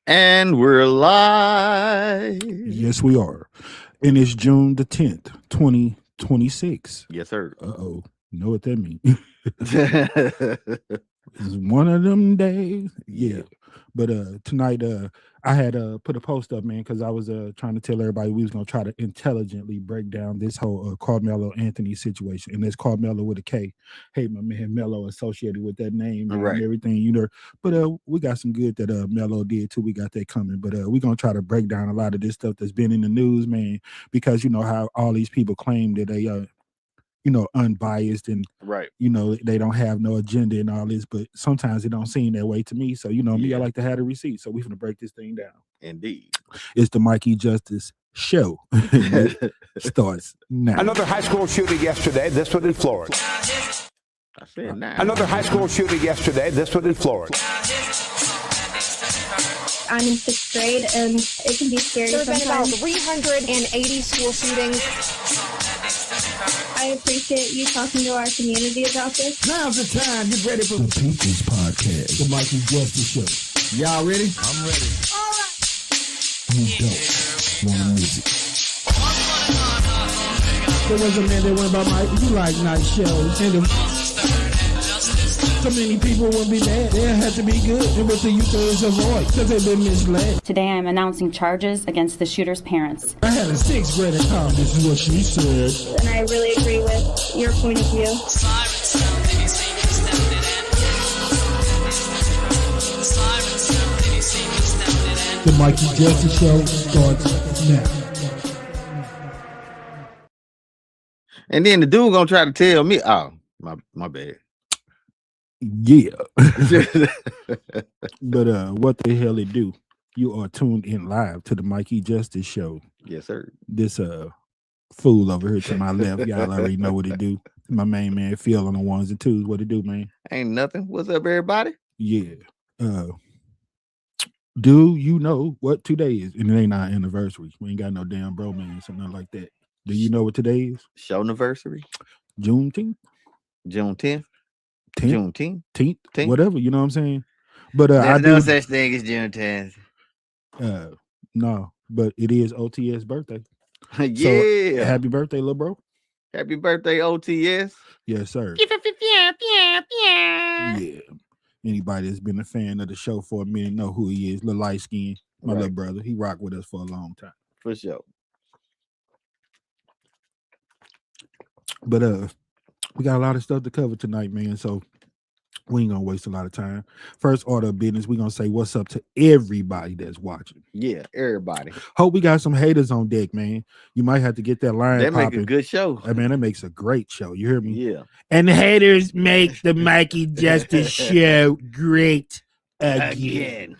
And we're live. Yes, we are. And it's June the 10th, 2026. Yes, sir. Uh-oh. You know what that means? It's one of them days. Yeah. But tonight I had put a post up, man, because I was trying to tell everybody we was gonna try to intelligently break down this whole Carmelo Anthony situation. And that's Carmelo with a K. Hey, my man Melo associated with that name, man, Right. and everything, you know. But we got some good that Melo did too. We got that coming. But we're gonna try to break down a lot of this stuff that's been in the news, man, because you know how all these people claim that they unbiased and Right. they don't have no agenda and all this, but sometimes it don't seem that way to me. So me, I Yeah. like to have the receipt. So we're gonna break this thing down. Indeed. It's the Mikey Justice Show. It starts now. Another high school shooting yesterday, this one in Florida. I said now. Another high school shooting yesterday, this one in Florida. I'm in 6th grade, and it can be scary There have been about sometimes. 380 school shootings. I appreciate you talking to our community about this. Now's the time. Get ready for The People's Podcast, the Mikey Justice Show. y'all ready? I'm ready. You don't want music. There was a man that went by Mike. He liked night shows. And so many people wouldn't be mad. They had to be good. And what the youth is avoid because they've been misled. Today I am announcing charges against the shooter's parents. I had a 6th grader call. This is what she said. And I really agree with your point of view. The Mikey Justice Show starts now. And then the dude gonna try to tell me, oh, my bad. Yeah. But what the hell it do? You are tuned in live to the Mikey Justice Show. Yes, sir. This fool over here to my left, y'all already know what it do. My main man Phil on the ones and twos. What it do, man? Ain't nothing. What's up, everybody? Yeah. Do you know what today is? And it ain't our anniversary. We ain't got no damn bromance or nothing like that. Do you know what today is? Show anniversary. Juneteenth? June 10th. 10th? Juneteenth. 10th? Tenth. Whatever, you know what I'm saying? But I There's do no such thing as June 10th. no, but it is OTS birthday. Yeah. Happy birthday, little bro. Happy birthday, OTS. Yes, sir. Yeah. Anybody that's been a fan of the show for a minute know who he is. Little light skin, my Right. little brother. He rocked with us for a long time. For sure. But we got a lot of stuff to cover tonight, man. So we ain't gonna waste a lot of time. First order of business, we gonna say what's up to everybody that's watching. Yeah, everybody. Hope we got some haters on deck, man. You might have to get that line That make popping. a good show. Hey, man, that makes a great show. You hear me? Yeah. And the haters make the Mikey Justice Show great again.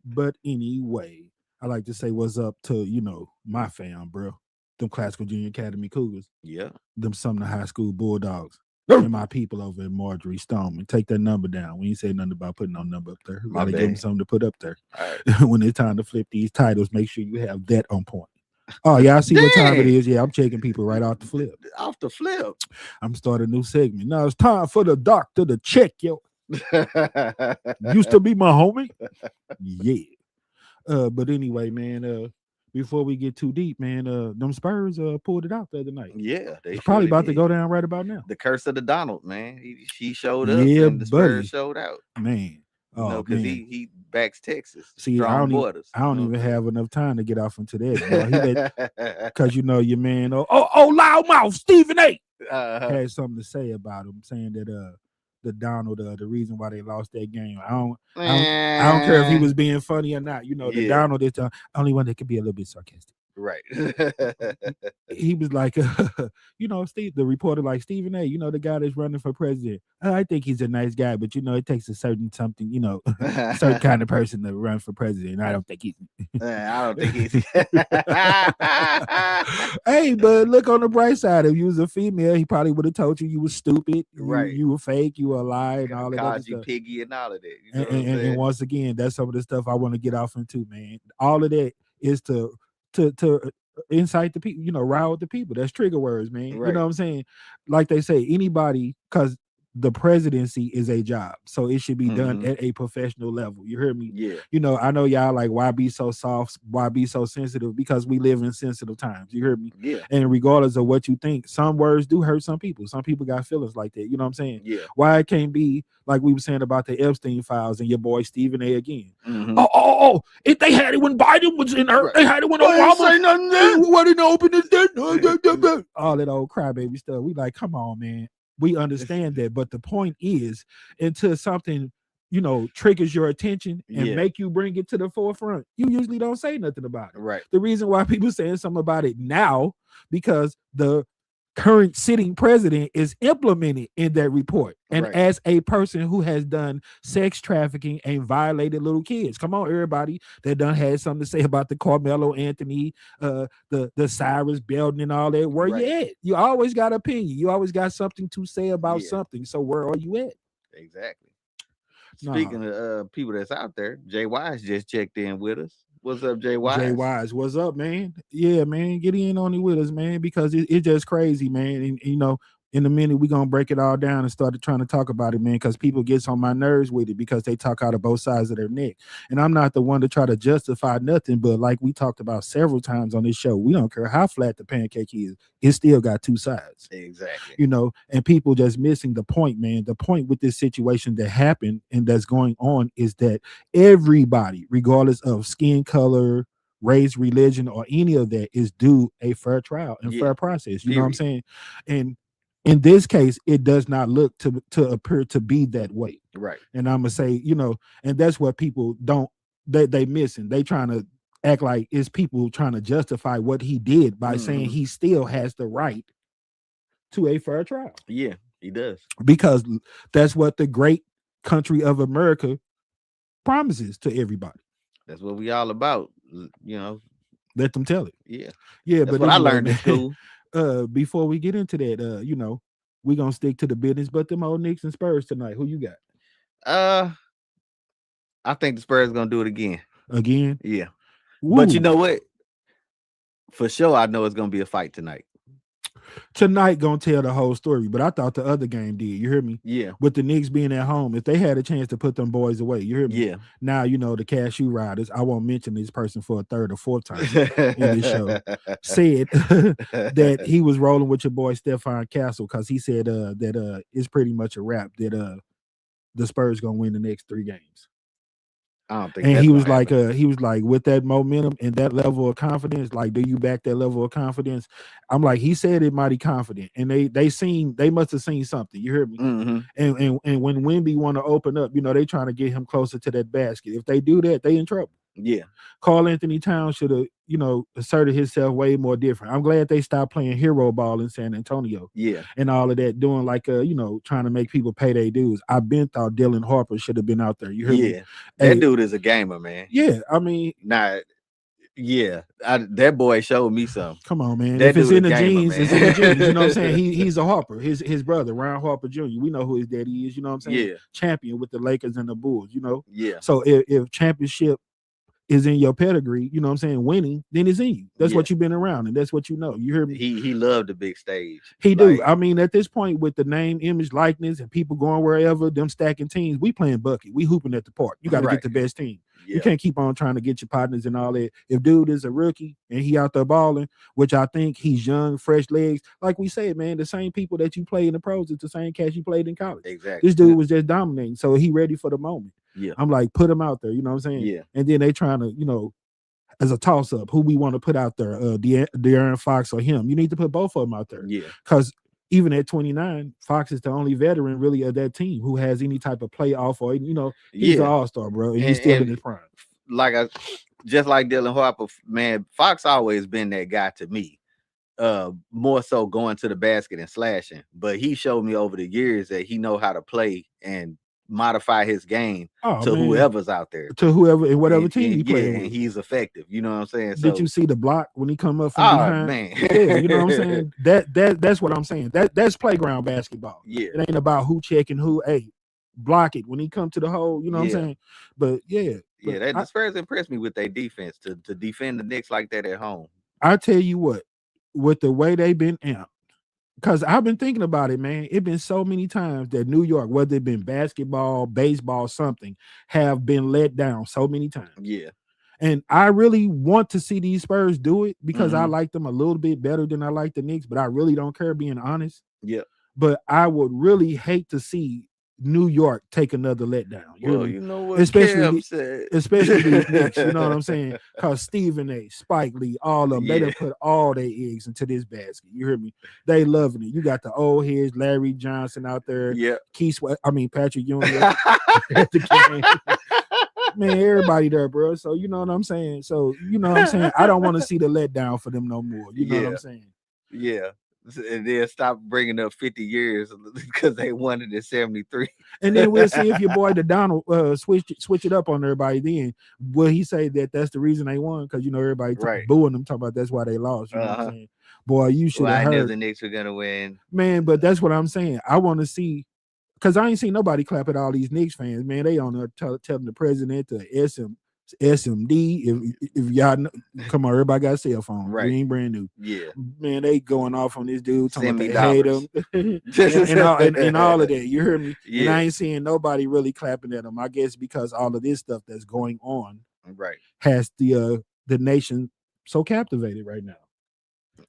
But anyway, I like to say what's up to, my fam, bro. Them Classical Junior Academy Cougars, Yeah. them Sumner High School Bulldogs, and my people over in Marjorie Stoneman. Take that number down. We ain't say nothing about putting no number up there. We My gotta give them bad. something to put up there. All right. When it's time to flip these titles, make sure you have that on point. Oh, y'all see what time it Dang. is? Yeah, I'm checking people right off the flip. Off the flip. I'm starting a new segment. Now it's time for the doctor to check yo. Used to be my homie. Yeah. But anyway, man, before we get too deep, man, them Spurs pulled it out the other night. Yeah. They It's probably surely about to did. go down right about now. The curse of the Donald, man. He showed up Yeah, and the Spurs buddy. showed out. Man. Oh, Because man. he backs Texas. See, Strong borders. I don't even have enough time to get off into that. Because your man, loudmouth, Stephen A. had something to say about him, saying that the Donald, the reason why they lost that game. I don't care if he was being funny or not. The Yeah. Donald is the only one that could be a little bit sarcastic. right. He was like, Steve, the reporter, like Stephen A. The guy that's running for president. I think he's a nice guy, but it takes a certain something, certain kind of person to run for president. I don't think he's. I don't think he's. Hey, but look on the bright side. If you was a female, he probably would have told you was stupid, Right. You were fake, you were a lie, and all that other Called you stuff. piggy and all of that. You know And, what I'm and, and saying? once again, that's some of the stuff I want to get off into, man. All of that is to incite the people, rile the people. That's trigger words, man. You Right. know what I'm saying? Like they say, anybody, because the presidency is a job, so it should be done Mhm. at a professional level. You heard me? Yeah. You know, I know y'all like, why be so soft? Why be so sensitive? Because we live in sensitive times. You heard me? Yeah. And regardless of what you think, some words do hurt some people. Some people got feelings like that. You know what I'm saying? Yeah. Why it can't be like we were saying about the Epstein files and your boy Stephen A. again? Mhm. Oh! If they had it when Biden was in there, Right. they had it when Why you say Obama. nothing then? Why didn't open it? All that old crybaby stuff. We like, come on, man. We understand that, but the point is, until something, you know, triggers your attention and Yeah. make you bring it to the forefront, you usually don't say nothing about it. Right. The reason why people saying something about it now, because the current sitting president is implemented in that report. And Right. as a person who has done sex trafficking and violated little kids, come on, everybody that done had something to say about the Carmelo Anthony, the Cyrus Belton and all that, where you Right. at? You always got an opinion. You always got something to say about Yeah. something. So where are you at? Exactly. Nah. Speaking of people that's out there, Jay Wise just checked in with us. What's up, Jay Wise? Jay Wise, what's up, man? Yeah, man, get in on it with us, man, because it's just crazy, man. And you know, in a minute we're gonna break it all down and start trying to talk about it, man, because people gets on my nerves with it because they talk out of both sides of their neck. And I'm not the one to try to justify nothing, but like we talked about several times on this show, we don't care how flat the pancake is, it still got two sides. Exactly. You know, and people just missing the point, man. The point with this situation that happened and that's going on is that everybody, regardless of skin color, race, religion, or any of that, is due a fair trial and Yeah. fair process. You know what I'm Period. saying? And in this case, it does not look to appear to be that way. Right. And I'm gonna say, you know, and that's what people don't they missing. They trying to act like it's people trying to justify what he did by saying Mhm. he still has the right to a fair trial, Yeah, he does. because that's what the great country of America promises to everybody. That's what we all about. You know. Let them tell it. Yeah. Yeah, That's but what I anyway, learned in man, school. before we get into that, you know, we're gonna stick to the business. But them old Knicks and Spurs tonight. Who you got? I think the Spurs gonna do it again. Again? Yeah. But you Woo. know what? For sure, I know it's gonna be a fight tonight. Tonight gonna tell the whole story, but I thought the other game did. You hear me? Yeah. With the Knicks being at home, if they had a chance to put them boys away, you hear me? Yeah. Now, you know, the Cashew Riders, I won't mention this person for a third or fourth time in this show, said that he was rolling with your boy Stephon Castle because he said that it's pretty much a wrap that the Spurs gonna win the next 3 games. I don't think And that's he gonna was like, with that momentum and that level of confidence, like, do you back that level of confidence? I'm like, he said it mighty confident, and they must have seen something. You heard me? Mhm. And when Wemby want to open up, you know, they trying to get him closer to that basket. If they do that, they in trouble. Yeah. Karl Anthony Towns should have, you know, asserted himself way more different. I'm glad they stopped playing hero ball in San Antonio Yeah. and all of that, doing like you know, trying to make people pay their dues. I've been thought Dylan Harper should have been out there. You heard me? Yeah. That Hey, dude is a gamer, man. yeah, I mean, Nah, yeah. That boy showed me something. come on, man. That If it's dude in a the gamer, genes, man. it's in the genes. You know what I'm saying? He's a Harper. His brother, Ron Harper Jr. We know who his daddy is. You know what I'm saying? Yeah. Champion with the Lakers and the Bulls. You know. Yeah. So if championship is in your pedigree, you know what I'm saying, winning, then it's in you. That's what Yeah. you've been around, and that's what you know. You hear me? He loved the big stage. He do. Like, I mean, at this point, with the name, image, likeness, and people going wherever, them stacking teams, we playing bucket. We hooping at the park. You got to Right. get the best team. yeah. You can't keep on trying to get your partners and all that. If dude is a rookie and he out there balling, which I think he's young, fresh legs, like we said, man, the same people that you play in the pros, it's the same cats you played in college. Exactly. This dude was just dominating, so he ready for the moment. Yeah. I'm like, put him out there. You know what I'm saying? Yeah. And then they trying to, you know, as a toss up, who we want to put out there, De'Aaron Fox or him. You need to put both of them out there. Yeah. Because even at 29, Fox is the only veteran really of that team who has any type of playoff or, you know, he's an Yeah. all-star, bro. And he's And- still in and- his prime. Just like Dylan Harper, man, Fox always been that guy to me. More so going to the basket and slashing. But he showed me over the years that he know how to play and modify his game Oh, to man. whoever's out there. To whoever in whatever And- team he and, played and with. he's effective. You know what I'm saying? So, Did you see the block when he come up from oh behind? man. Yeah, you know what I'm saying? That's what I'm saying. That's playground basketball. Yeah. It ain't about who checking who. Hey, block it when he come to the hole. You know what Yeah. I'm saying? But yeah, Yeah, but the Spurs impressed me with their defense to defend the Knicks like that at home. I tell you what, with the way they've been amped, because I've been thinking about it, man. It's been so many times that New York, whether it been basketball, baseball, something, have been let down so many times. Yeah. And I really want to see these Spurs do it because I Mhm. like them a little bit better than I like the Knicks, but I really don't care, being honest. Yeah. But I would really hate to see New York take another letdown. You hear Well, me? you know what Especially Kev said. especially these Knicks, you know what I'm saying? Because Stephen A, Spike Lee, all of them, they done Yeah. put all their eggs into this basket. You hear me? They loving it. You got the old heads, Larry Johnson out there, Yeah. Patrick Ewing at the game. Man, everybody there, bro. So you know what I'm saying? So you know what I'm saying? I don't want to see the letdown for them no more. You know what I'm Yeah. saying? Yeah. And then stop bringing up 50 years because they won it in 73. And then we'll see if your boy the Donald switch it up on everybody. Then will he say that that's the reason they won? Because you know everybody Right. booing them, talking about that's why they lost. You know what I'm saying? Boy, you should Well, I have knew heard, the Knicks were gonna win. man. But that's what I'm saying. I want to see, because I ain't seen nobody clap at all these Knicks fans, man. They on there telling the president to SMD. If y'all know, come on, everybody got a cell phone. Right. We ain't brand new. Yeah. Man, they going off on this dude, talking Send about me they hate dollars. him and all of that. You hear me? And Yeah. I ain't seeing nobody really clapping at him. I guess because all of this stuff that's going on Right. has the nation so captivated right now.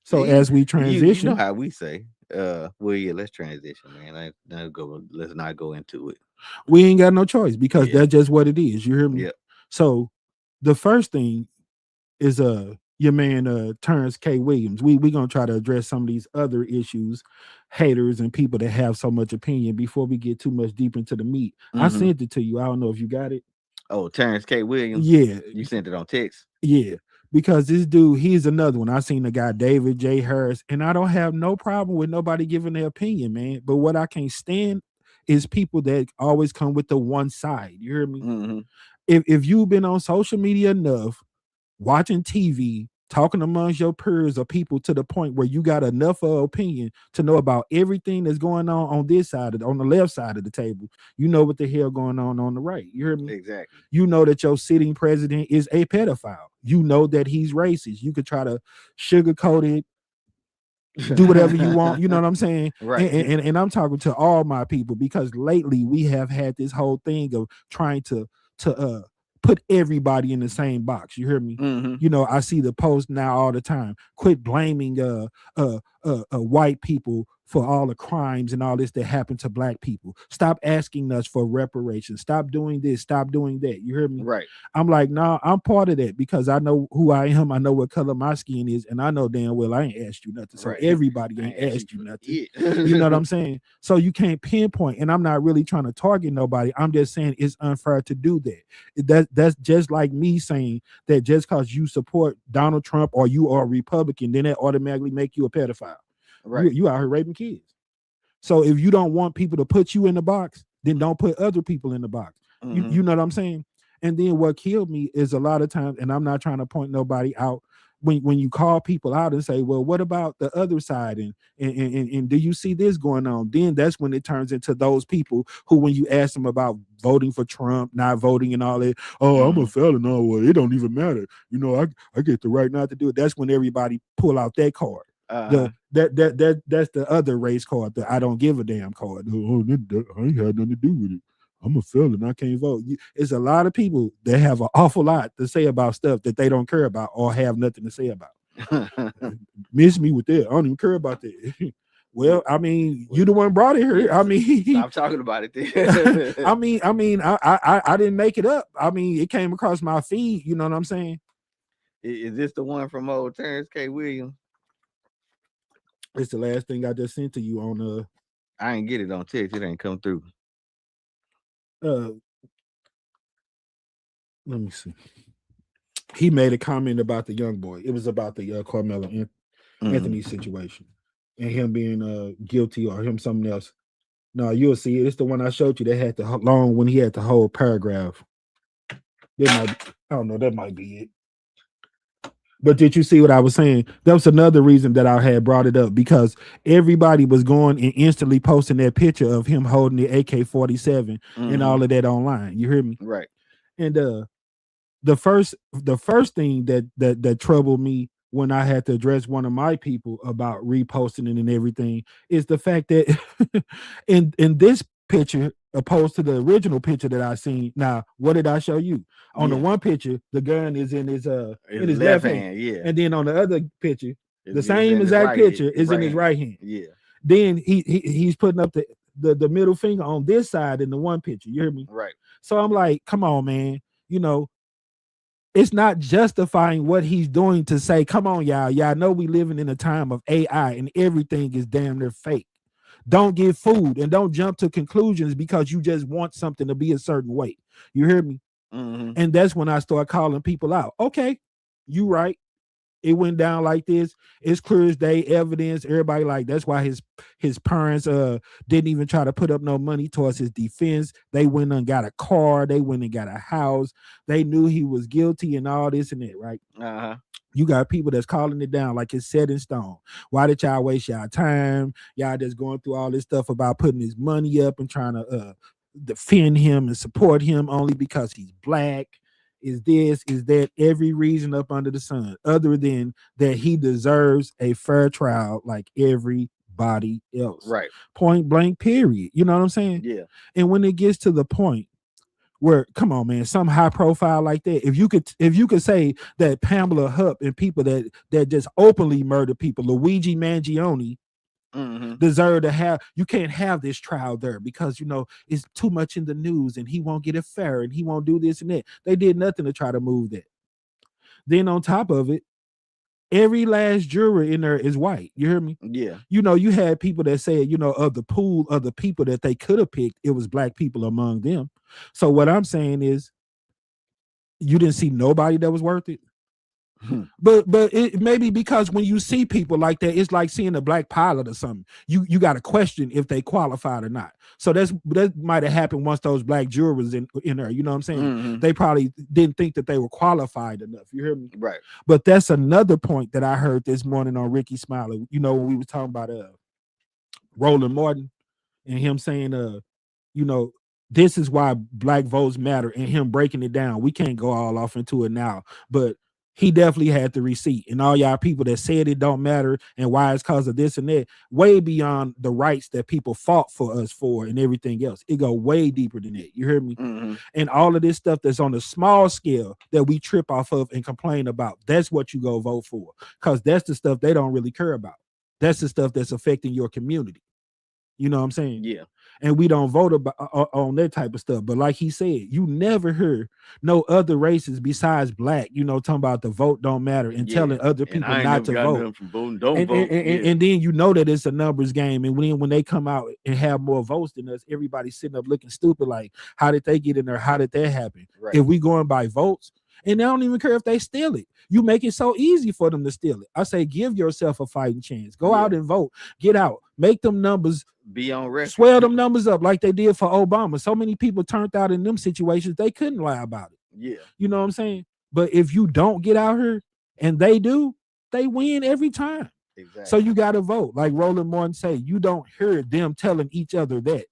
So Yeah, as we You transition, know how we say. Well, yeah, let's transition, man. Let's not go into it. we ain't got no choice because Yeah. that's just what it is. You hear me? Yeah. So the first thing is your man Terrence K. Williams. We gonna try to address some of these other issues, haters and people that have so much opinion before we get too much deep into the meat. I Mhm. sent it to you. I don't know if you got it. Oh, Terrence K. Williams. Yeah, You sent it on text. yeah. Because this dude, he's another one. I seen the guy David J. Harris, and I don't have no problem with nobody giving their opinion, man. But what I can't stand is people that always come with the one side. You hear me? Mhm. If you've been on social media enough, watching TV, talking amongst your peers or people to the point where you got enough of opinion to know about everything that's going on this side on the left side of the table, you know what the hell going on the right. You hear me? Exactly. You know that your sitting president is a pedophile. You know that he's racist. You could try to sugarcoat it, do whatever you want. You know what I'm saying? Right. And I'm talking to all my people because lately we have had this whole thing of trying to put everybody in the same box. You hear me? Mhm. You know, I see the post now all the time. Quit blaming white people for all the crimes and all this that happened to black people. Stop asking us for reparations. Stop doing this. Stop doing that. You hear me? Right. I'm like, nah, I'm part of that because I know who I am. I know what color my skin is, and I know damn well I ain't asked you nothing. So Right. everybody I ain't asked you for nothing. it. You know what I'm saying? So you can't pinpoint, and I'm not really trying to target nobody. I'm just saying it's unfair to do that. That's just like me saying that just because you support Donald Trump or you are a Republican, then that automatically make you a pedophile. Right. You out here raping kids. So if you don't want people to put you in the box, then don't put other people in the box. Mhm. You know what I'm saying? And then what killed me is a lot of times, and I'm not trying to point nobody out, when you call people out and say, well, what about the other side? And do you see this going on? Then that's when it turns into those people who, when you ask them about voting for Trump, not voting and all that, oh, I'm a felon. Oh, well, it don't even matter. You know, I get the right not to do it. That's when everybody pull out that card. Uh-huh. That's the other race card, the I don't give a damn card. Oh, I ain't had nothing to do with it. I'm a felon. I can't vote. It's a lot of people that have an awful lot to say about stuff that they don't care about or have nothing to say about. Miss me with that. I don't even care about that. Well, I mean, you the one brought it here. I mean, Stop talking about it then. I mean, I didn't make it up. I mean, it came across my feed. You know what I'm saying? Is this the one from old Terrence K. Williams? It's the last thing I just sent to you on I ain't get it on text. It ain't come through. let me see. He made a comment about the young boy. It was about the Carmelo Anthony situation and him being guilty or him something else. No, you'll see it. It's the one I showed you that had the long when he had the whole paragraph. I don't know. That might be it. But did you see what I was saying? That was another reason that I had brought it up because everybody was going and instantly posting that picture of him holding the AK-47 and all of that online. You hear me? Right. And the first thing that troubled me when I had to address one of my people about reposting it and everything is the fact that in this picture, opposed to the original picture that I seen. Now, what did I show you? On the one picture, the gun is in his left hand. Yeah. And then on the other picture, the It's same in his exact right picture hand- is in right his hand. right hand. Yeah. Then he's putting up the middle finger on this side in the one picture. You hear me? Right. So I'm like, come on, man. You know, it's not justifying what he's doing to say, come on, y'all. Y'all know we living in a time of AI and everything is damn near fake. Don't get fooled and don't jump to conclusions because you just want something to be a certain way. You hear me? Mm-hmm. And that's when I start calling people out. Okay, you right. It went down like this. It's clear as day evidence. Everybody like that's why his parents didn't even try to put up no money towards his defense. They went and got a car. They went and got a house. They knew he was guilty and all this and that, right? Uh-huh. You got people that's calling it down like it's set in stone. Why did y'all waste y'all time? Y'all just going through all this stuff about putting his money up and trying to defend him and support him only because he's black. Is this, is that, every reason up under the sun, other than that he deserves a fair trial like everybody else. Right. Point blank, period. You know what I'm saying? Yeah. And when it gets to the point where, come on, man, some high profile like that, if you could say that Pamela Hupp and people that just openly murder people, Luigi Mangione, Mm-hmm. deserve to have, you can't have this trial there because, you know, it's too much in the news and he won't get it fair and he won't do this and that. They did nothing to try to move that. Then on top of it, every last juror in there is white. You hear me? Yeah. You know, you had people that said, you know, of the pool of the people that they could have picked, it was black people among them. So what I'm saying is, you didn't see nobody that was worth it. But it maybe because when you see people like that, it's like seeing a black pilot or something. You got to question if they qualified or not. So that might have happened once those black jurors in there. You know what I'm saying? Mm-hmm. They probably didn't think that they were qualified enough. You hear me? Right. But that's another point that I heard this morning on Ricky Smiley. You know, when we was talking about Roland Martin and him saying you know, this is why black votes matter, and him breaking it down. We can't go all off into it now, but he definitely had the receipt. And all y'all people that said it don't matter and why it's because of this and that, way beyond the rights that people fought for us for and everything else. It go way deeper than that. You hear me? Mm-hmm. And all of this stuff that's on a small scale that we trip off of and complain about, that's what you go vote for, because that's the stuff they don't really care about. That's the stuff that's affecting your community. You know what I'm saying? Yeah. And we don't vote about on that type of stuff. But like he said, you never hear no other races besides black, you know, talking about the vote don't matter and telling other people not to vote. Don't vote. And then you know that it's a numbers game. And when they come out and have more votes than us, everybody's sitting up looking stupid like, how did they get in there? How did that happen? Right. If we going by votes, and they don't even care if they steal it. You make it so easy for them to steal it. I say, give yourself a fighting chance. Go out and vote. Get out. Make them numbers. Be on record. Swell them numbers up like they did for Obama. So many people turned out in them situations, they couldn't lie about it. Yeah. You know what I'm saying? But if you don't get out here and they do, they win every time. Exactly. So you got to vote. Like Roland Martin say, you don't hear them telling each other that,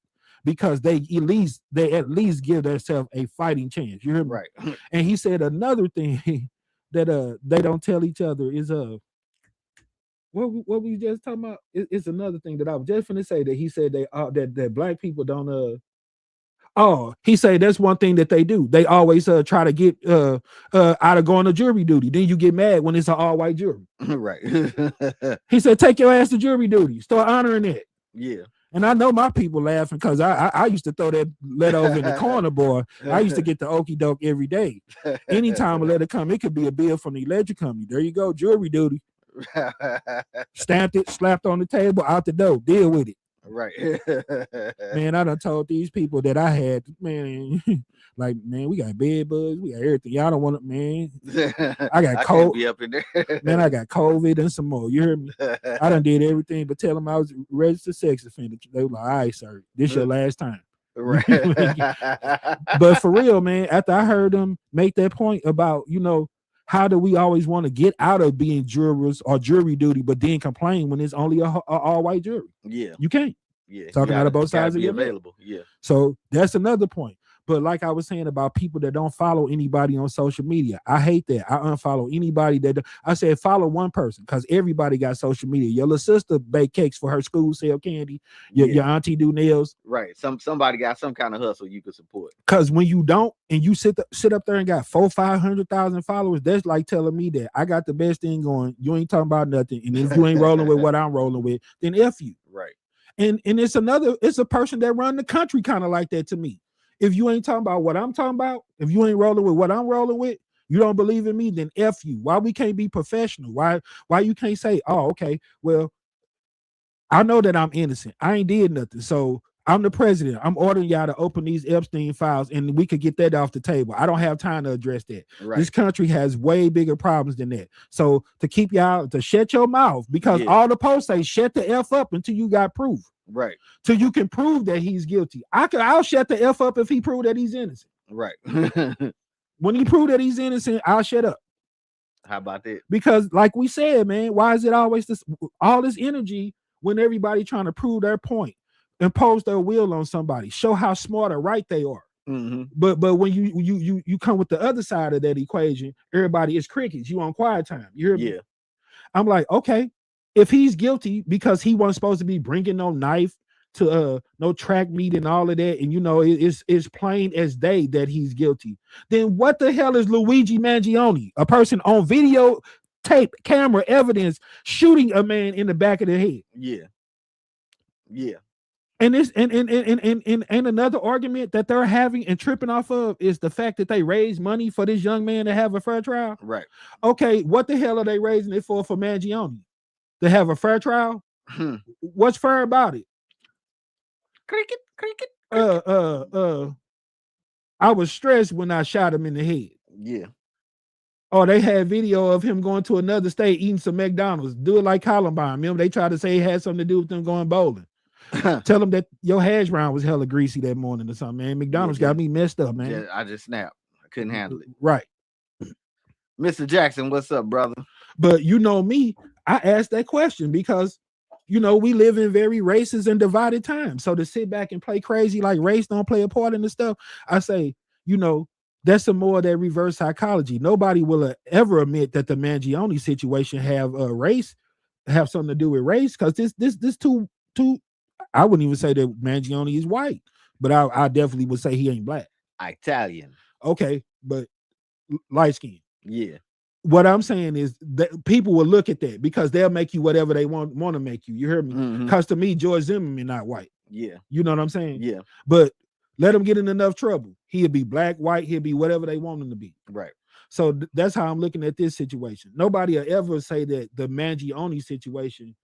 because they at least give themselves a fighting chance. You hear me? Right. And he said another thing that they don't tell each other is what we just talking about. It's another thing that I was just finna say, that he said that black people don't he said that's one thing that they do. They always try to get out of going to jury duty. Then you get mad when it's an all-white jury. Right. He said, take your ass to jury duty. Start honoring it. Yeah. And I know my people laughing because I used to throw that letter over in the corner, boy. I used to get the okie doke every day. Anytime a letter come, it could be a bill from the electric company. There you go, jury duty. Stamped it, slapped on the table, out the door. Deal with it. Right. Man, I done told these people that I had, man, like, man, we got bed bugs, we got everything. Y'all don't want it, man. I got can't be up in there. Man, I got COVID and some more. You heard me? I done did everything but tell them I was a registered sex offender. They were like, all right, sir, this your last time. Right. But for real, man, after I heard them make that point about, you know, how do we always want to get out of being jurors or jury duty, but then complain when it's only a all-white jury? Yeah. You can't. Yeah. Talking out of both sides of be your neck. available. Yeah. So that's another point. But like I was saying about people that don't follow anybody on social media, I hate that. I unfollow anybody I said follow one person because everybody got social media. Your little sister bake cakes for her school, sell candy. Your auntie do nails. Right. Somebody got some kind of hustle you can support. Because when you don't and you sit up there and got 400,000-500,000 followers, that's like telling me that I got the best thing going. You ain't talking about nothing. And if you ain't rolling with what I'm rolling with, then F you. Right. And it's a person that run the country kind of like that to me. If you ain't talking about what I'm talking about, if you ain't rolling with what I'm rolling with, you don't believe in me, then F you. Why we can't be professional? Why you can't say, oh, okay, well, I know that I'm innocent. I ain't did nothing. So I'm the president. I'm ordering y'all to open these Epstein files and we could get that off the table. I don't have time to address that. Right. This country has way bigger problems than that. So to keep y'all to shut your mouth because all the posts say shut the F up until you got proof. Right. Till you can prove that he's guilty. I'll shut the F up if he proved that he's innocent. Right. When he proved that he's innocent, I'll shut up. How about that? Because like we said, man, why is it always all this energy when everybody trying to prove their point, impose their will on somebody, show how smart or right they are? Mm-hmm. But when you come with the other side of that equation, everybody is crickets. You on quiet time. You hear me? Yeah. I'm like, okay. If he's guilty because he wasn't supposed to be bringing no knife to no track meet and all of that, and you know it's plain as day that he's guilty, then what the hell is Luigi Mangione, a person on video tape camera evidence shooting a man in the back of the head? Yeah. And this and another argument that they're having and tripping off of is the fact that they raised money for this young man to have a fair trial. Right. Okay, what the hell are they raising it for Mangione? To have a fair trial? What's fair about it? Cricket. I was stressed when I shot him in the head. Yeah. Oh, they had video of him going to another state eating some McDonald's. Do it like Columbine. Remember, they tried to say it had something to do with them going bowling. Tell them that your hash brown was hella greasy that morning or something, man. McDonald's got me messed up, man. Yeah, I just snapped. I couldn't handle it. Right. Mr. Jackson, what's up, brother? But you know me, I asked that question because, you know, we live in very racist and divided times. So to sit back and play crazy like race don't play a part in the stuff, I say, you know, that's some more of that reverse psychology. Nobody will ever admit that the Mangione situation have something to do with race, because this too. I wouldn't even say that Mangione is white, but I definitely would say he ain't black. Italian. Okay, but light skin. Yeah. What I'm saying is that people will look at that because they'll make you whatever they want to make you. You hear me? Because to me, George Zimmerman not white. Yeah. You know what I'm saying? Yeah. But let him get in enough trouble. He'll be black, white. He'll be whatever they want him to be. Right. So that's how I'm looking at this situation. Nobody will ever say that the Mangione situation,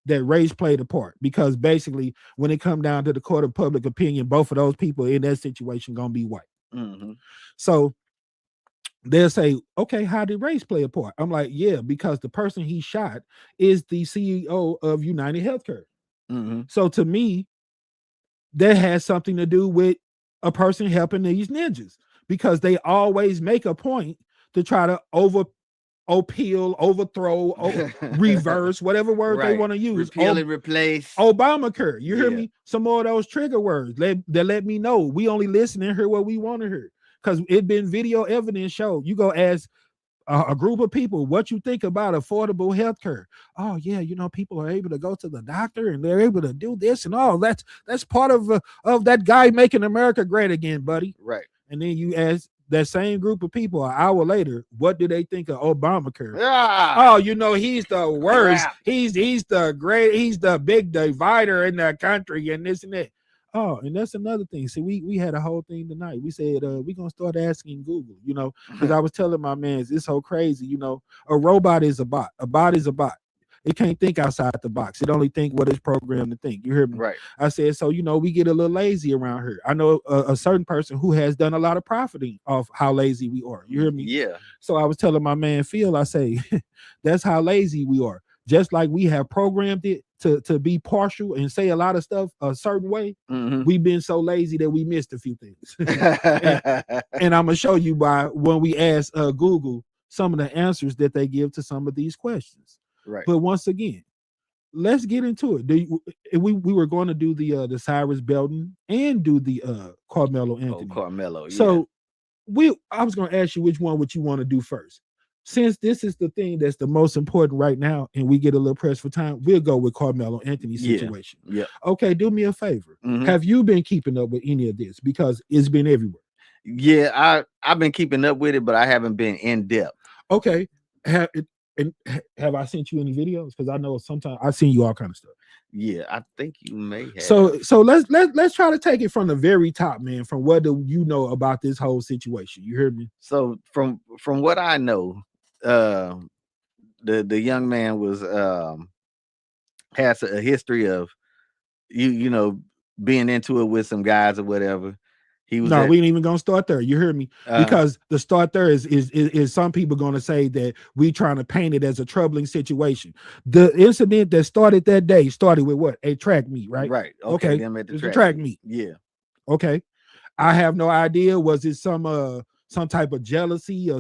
that race played a part, because basically when it come down to the court of public opinion, both of those people in that situation gonna be white. So they'll say, okay, how did race play a part? I'm like, yeah, because the person he shot is the CEO of United Healthcare. So to me, that has something to do with a person helping these ninjas, because they always make a point to try to overthrow, reverse, whatever word they want to use. Repeal and replace. Obamacare. You hear me? Some more of those trigger words that let me know we only listen and hear what we want to hear. Because it been video evidence show. You go ask a group of people what you think about affordable health care. Oh yeah, you know, people are able to go to the doctor and they're able to do this and all. That's part of that guy making America great again, buddy. Right. And then you ask that same group of people an hour later, what do they think of Obamacare? Oh, you know, he's the worst. He's the big divider in the country and this and that. Oh, and that's another thing. See, we had a whole thing tonight. We said we're gonna start asking Google, you know, because I was telling my man, it's so crazy, you know, a robot is a bot. A bot is a bot. It can't think outside the box. It only think what it's programmed to think. You hear me? Right. I said, so, you know, we get a little lazy around here. I know a certain person who has done a lot of profiting off how lazy we are. You hear me? Yeah. So I was telling my man Phil, I say, that's how lazy we are. Just like we have programmed it to be partial and say a lot of stuff a certain way, we've been so lazy that we missed a few things. And I'm gonna show you by when we ask Google some of the answers that they give to some of these questions. Right. But once again, let's get into it. We were going to do the Cyrus Belton and do the Carmelo Anthony. Carmelo. So I was going to ask you which one would you want to do first. Since this is the thing that's the most important right now, and we get a little pressed for time, we'll go with Carmelo Anthony situation. Yeah. Okay, do me a favor. Mhm. Have you been keeping up with any of this? Because it's been everywhere. Yeah, I've been keeping up with it, but I haven't been in depth. Okay. Have I sent you any videos? Because I know sometimes I've seen you all kind of stuff. Yeah, I think you may have. So let's try to take it from the very top, man. From what do you know about this whole situation? You heard me? So from what I know, the young man was has a history of you know being into it with some guys or whatever. He was we ain't even gonna start there. You heard me? Because the start there is some people gonna say that we trying to paint it as a troubling situation. The incident that started that day started with what? A track meet, right? Right. Okay. Them at the It's a track meet. Yeah. Okay. I have no idea. Was it some type of jealousy or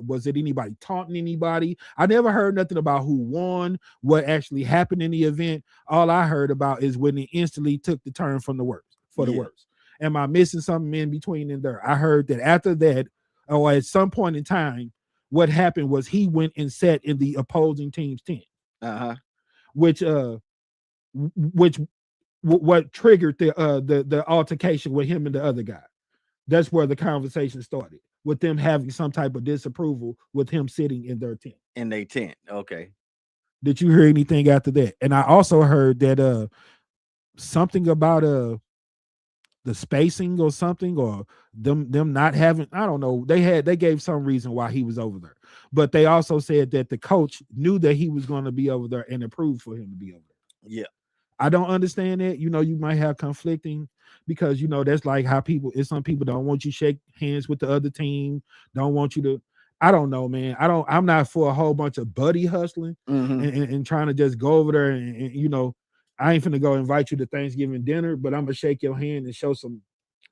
was it anybody taunting anybody? I never heard nothing about who won, what actually happened in the event. All I heard about is when it instantly took the turn from the worst for the worst. Am I missing something in between in there? I heard that after that, or at some point in time, what happened was he went and sat in the opposing team's tent. What triggered the altercation with him and the other guy. That's where the conversation started, with them having some type of disapproval with him sitting in their tent. In their tent. Okay. Did you hear anything after that? And I also heard that something about the spacing or something, or them not having, I don't know. They gave some reason why he was over there. But they also said that the coach knew that he was going to be over there and approved for him to be over there. Yeah. I don't understand that. You know, you might have conflicting, because you know that's like how some people don't want you to shake hands with the other team, don't want you to. I don't know, man. I'm not for a whole bunch of buddy hustling and trying to just go over there and you know, I ain't finna go invite you to Thanksgiving dinner, but I'm gonna shake your hand and show some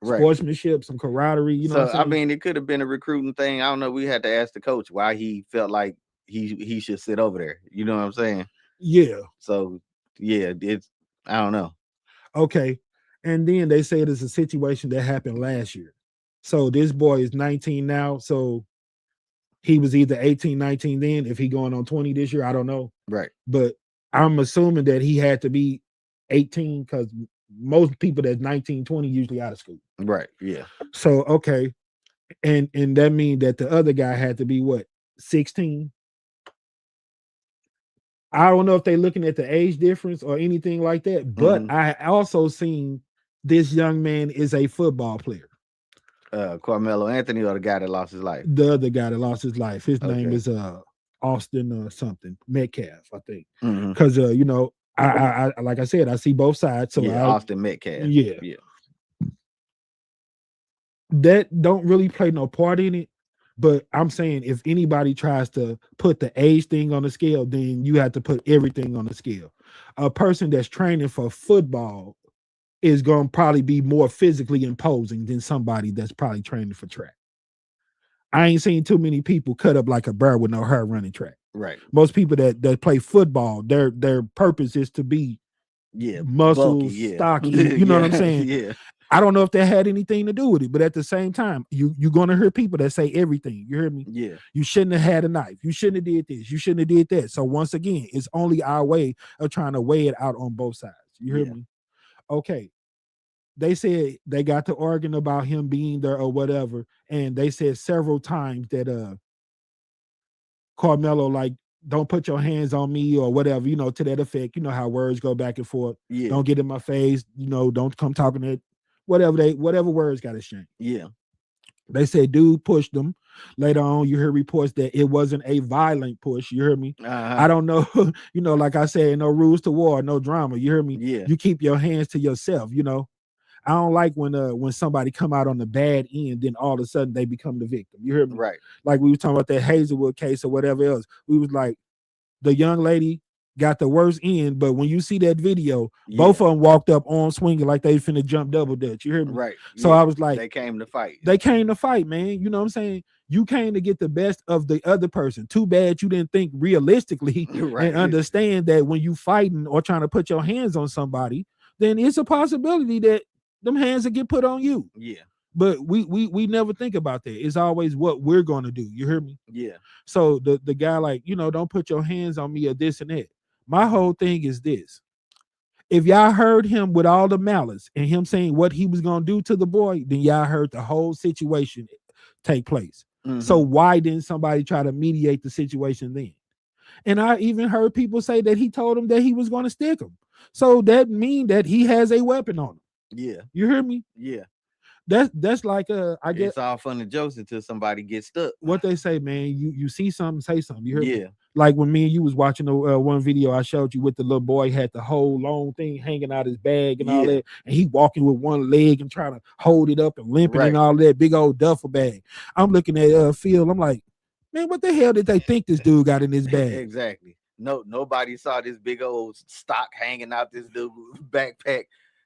sportsmanship, some camaraderie. You know, so what I'm saying? I mean, it could have been a recruiting thing. I don't know. We had to ask the coach why he felt like he should sit over there. You know what I'm saying? Yeah. So yeah, I don't know. Okay. And then they said it's a situation that happened last year. So this boy is 19 now. So he was either 18, 19 then. If he going on 20 this year, I don't know. Right. But I'm assuming that he had to be 18, because most people that's 19, 20 usually out of school. Right. Yeah. So okay. And that means that the other guy had to be what, 16? I don't know if they're looking at the age difference or anything like that, but I also seen this young man is a football player. Carmelo Anthony, or the guy that lost his life? The other guy that lost his life. His name is Austin something Metcalf, I think. Because you know, I like I said, I see both sides. So Austin Metcalf. Yeah. That don't really play no part in it. But I'm saying if anybody tries to put the age thing on the scale, then you have to put everything on the scale. A person that's training for football is going to probably be more physically imposing than somebody that's probably training for track. I ain't seen too many people cut up like a bear with no hair running track. Right. Most people that play football, their purpose is to be muscles, bulky, stocky. You know what I'm saying? Yeah. I don't know if that had anything to do with it, but at the same time, you're gonna hear people that say everything. You hear me? Yeah. You shouldn't have had a knife. You shouldn't have did this. You shouldn't have did that. So once again, it's only our way of trying to weigh it out on both sides. You hear me? Okay. They said they got to arguing about him being there or whatever, and they said several times that Carmelo, like, don't put your hands on me or whatever, you know, to that effect. You know how words go back and forth. Yeah. Don't get in my face. You know, don't come talking that. Whatever words got exchanged. Yeah. They said dude pushed them. Later on, you hear reports that it wasn't a violent push. You hear me? I don't know. You know, like I said, no rules to war, no drama. You hear me? Yeah. You keep your hands to yourself. You know, I don't like when somebody come out on the bad end, then all of a sudden they become the victim. You hear me? Right. Like we were talking about that Hazelwood case or whatever else. We was like, the young lady got the worst end. But when you see that video, Yeah. both of them walked up on swinging like they finna jump double dutch. You hear me? Right. So yeah. I was like, they came to fight. they came to fight, man. You know what I'm saying? You came to get the best of the other person. Too bad you didn't think realistically Right. and understand that when you fighting or trying to put your hands on somebody, then it's a possibility that them hands will get put on you. Yeah. But we never think about that. It's always what we're gonna do. You hear me? Yeah. So the guy, like, you know, don't put your hands on me or this and that. My whole thing is this. If y'all heard him with all the malice and him saying what he was gonna do to the boy, then y'all heard the whole situation take place. So why didn't somebody try to mediate the situation then? And I even heard people say that he told him that he was going to stick him. So that mean that he has a weapon on him. Yeah. You hear me? Yeah. That's like I guess It's all fun and jokes until somebody gets stuck. what they say, man. You see something, say something. You hear me? Yeah. Like when me and you was watching the one video I showed you with the little boy had the whole long thing hanging out his bag and all Yeah. that, and he walking with one leg and trying to hold it up and limping and Right. all that big old duffel bag. I'm looking at Phil. I'm like, man, what the hell did they think this dude got in his bag? Exactly. No, nobody saw this big old stock hanging out this dude backpack.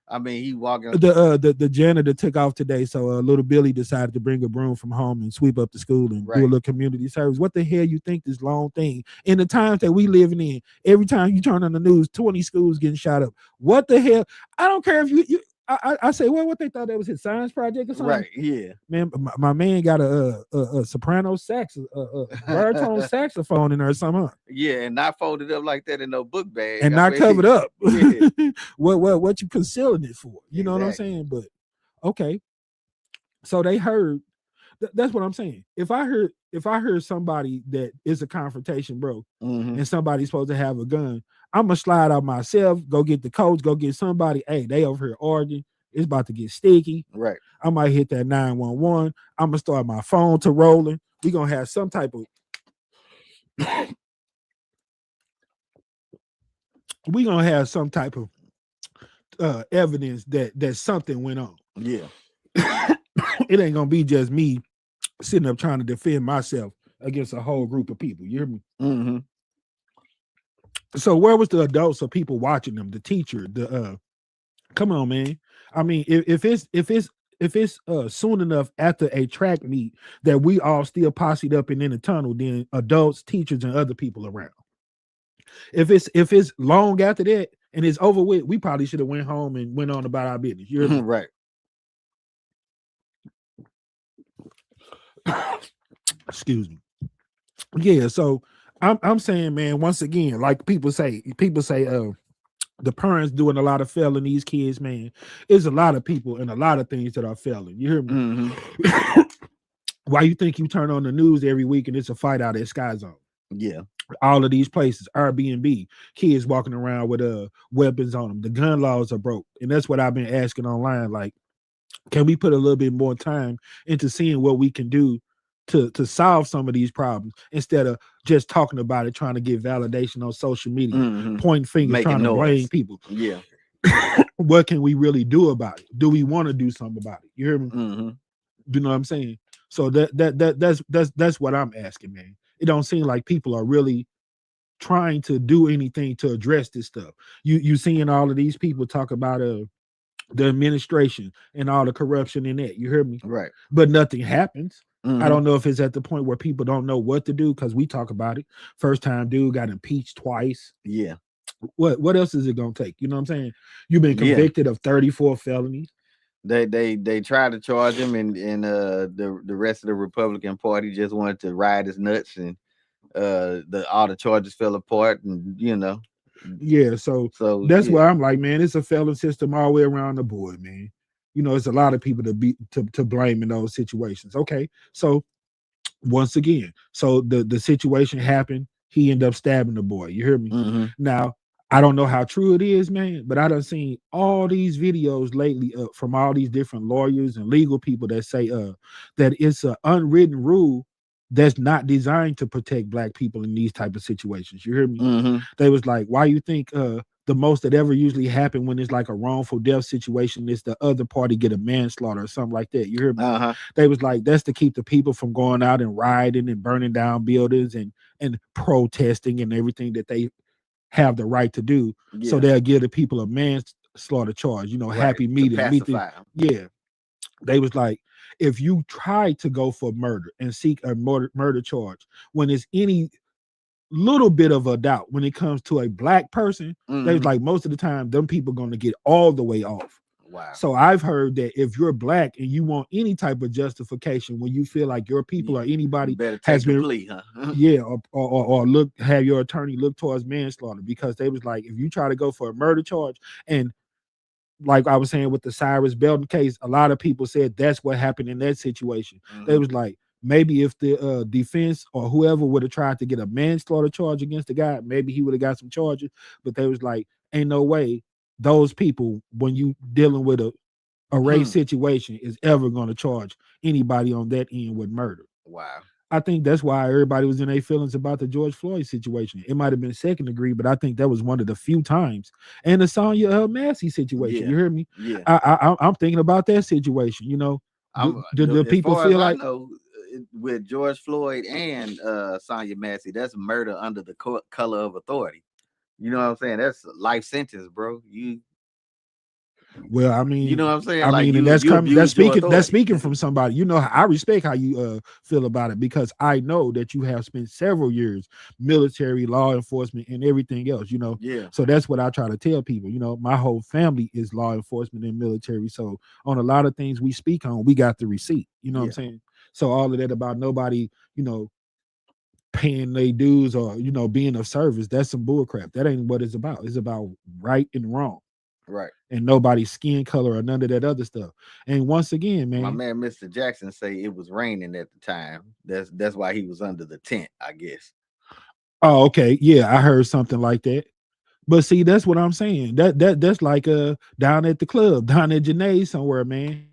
I mean, he walking. The janitor took off today, so little Billy decided to bring a broom from home and sweep up the school and do a Right. little community service. What the hell you think this long thing in the times that we living in? Every time you turn on the news, 20 schools getting shot up. What the hell? I don't care if you. I say, well, what they thought that was his science project or something. Right. Yeah. Man, my man got a soprano sax, a baritone saxophone in there or something, huh? Yeah, and not folded up like that in no book bag. And I not mean, covered up. Yeah. What you concealing it for? You know what I'm Exactly. saying? But okay, so they heard. That's what I'm saying. If I heard somebody that is a confrontation, bro, Mhm. and somebody's supposed to have a gun, I'm gonna slide out myself, go get the coach, go get somebody. Hey, they over here arguing. It's about to get sticky. Right. I might hit that 911. I'm gonna start my phone to rolling. We're gonna have some type of evidence that something went on. Yeah. It ain't gonna be just me sitting up trying to defend myself against a whole group of people. You hear me? Mm-hmm. So where was the adults or people watching them? The teacher, come on, man. I mean, if it's soon enough after a track meet that we all still posseed up and in the tunnel, then adults, teachers, and other people around. If it's long after that and it's over with, we probably should have went home and went on about our business. You hear me? Right. Excuse me. Yeah, so I'm saying, man, once again, like people say, the parents doing a lot of failing these kids, man. There's a lot of people and a lot of things that are failing. You hear me? Mm-hmm. Why you think you turn on the news every week and it's a fight out at Sky Zone? Yeah. All of these places, Airbnb, kids walking around with weapons on them. The gun laws are broke, and that's what I've been asking online. Like, can we put a little bit more time into seeing what we can do to solve some of these problems instead of just talking about it, trying to get validation on social media, Mhm. pointing fingers, Making trying to noise. blame people. Yeah. What can we really do about it? Do we want to do something about it? You hear me? Mm-hmm. You know what I'm saying? So that's what I'm asking, man. It don't seem like people are really trying to do anything to address this stuff. You seeing all of these people talk about the administration and all the corruption in that. You hear me? Right. But nothing happens. Mhm. I don't know if it's at the point where people don't know what to do because we talk about it. First time dude got impeached twice. Yeah. What else is it gonna take? You know what I'm saying? You've been Yeah. convicted of 34 felonies. They tried to charge him, and the rest of the Republican Party just wanted to ride his nuts, and all the charges fell apart, and Yeah, so that's yeah. why I'm like, man, it's a felon system all the way around the board, man. You know, it's a lot of people to blame in those situations. Okay, so once again, so the situation happened. He ended up stabbing the boy. You hear me? Mhm. Now, I don't know how true it is, man, but I done seen all these videos lately from all these different lawyers and legal people that say that it's an unwritten rule that's not designed to protect black people in these type of situations. You hear me? Mhm. They was like, why you think the most that ever usually happen when it's like a wrongful death situation is the other party get a manslaughter or something like that. You hear me? Uh-huh. They was like, that's to keep the people from going out and rioting and burning down buildings and protesting and everything that they have the right to do. So they'll give the people a manslaughter charge, happy meeting. Pacify 'em. Yeah. They was like, if you try to go for murder and seek a murder charge, when it's any little bit of a doubt, when it comes to a black person, they was like, most of the time, them people going to get all the way off. Wow. So I've heard that if you're black and you want any type of justification, when you feel like your people or anybody has been, plea, huh? or have your attorney look towards manslaughter, because they was like, if you try to go for a murder charge, and like I was saying with the Cyrus Belton case, a lot of people said that's what happened in that situation. They was like, maybe if the defense or whoever would have tried to get a manslaughter charge against the guy, maybe he would have got some charges. But they was like, ain't no way those people, when you dealing with a race situation, is ever going to charge anybody on that end with murder. Wow. I think that's why everybody was in their feelings about the George Floyd situation. It might have been second degree, but I think that was one of the few times. And the Sonya Massey situation, you hear me? Yeah. I'm thinking about that situation. Do people feel like with George Floyd and Sonya Massey, that's murder under the color of authority. You know what I'm saying? That's a life sentence, bro. Well, I mean, you know what I'm saying? I mean, and that's speaking from somebody. I respect how you feel about it, because I know that you have spent several years military, law enforcement, and everything else. Yeah. So that's what I try to tell people. My whole family is law enforcement and military. So on a lot of things we speak on, we got the receipt. You know what I'm saying? So all of that about nobody, paying their dues or being of service, that's some bull crap. That ain't what it's about. It's about right and wrong. Right. And nobody's skin color or none of that other stuff. And once again, man, my man Mr. Jackson say it was raining at the time. That's why he was under the tent, I guess. Oh, okay. Yeah, I heard something like that. But see, that's what I'm saying. That's like down at the club, down at Janae somewhere, man.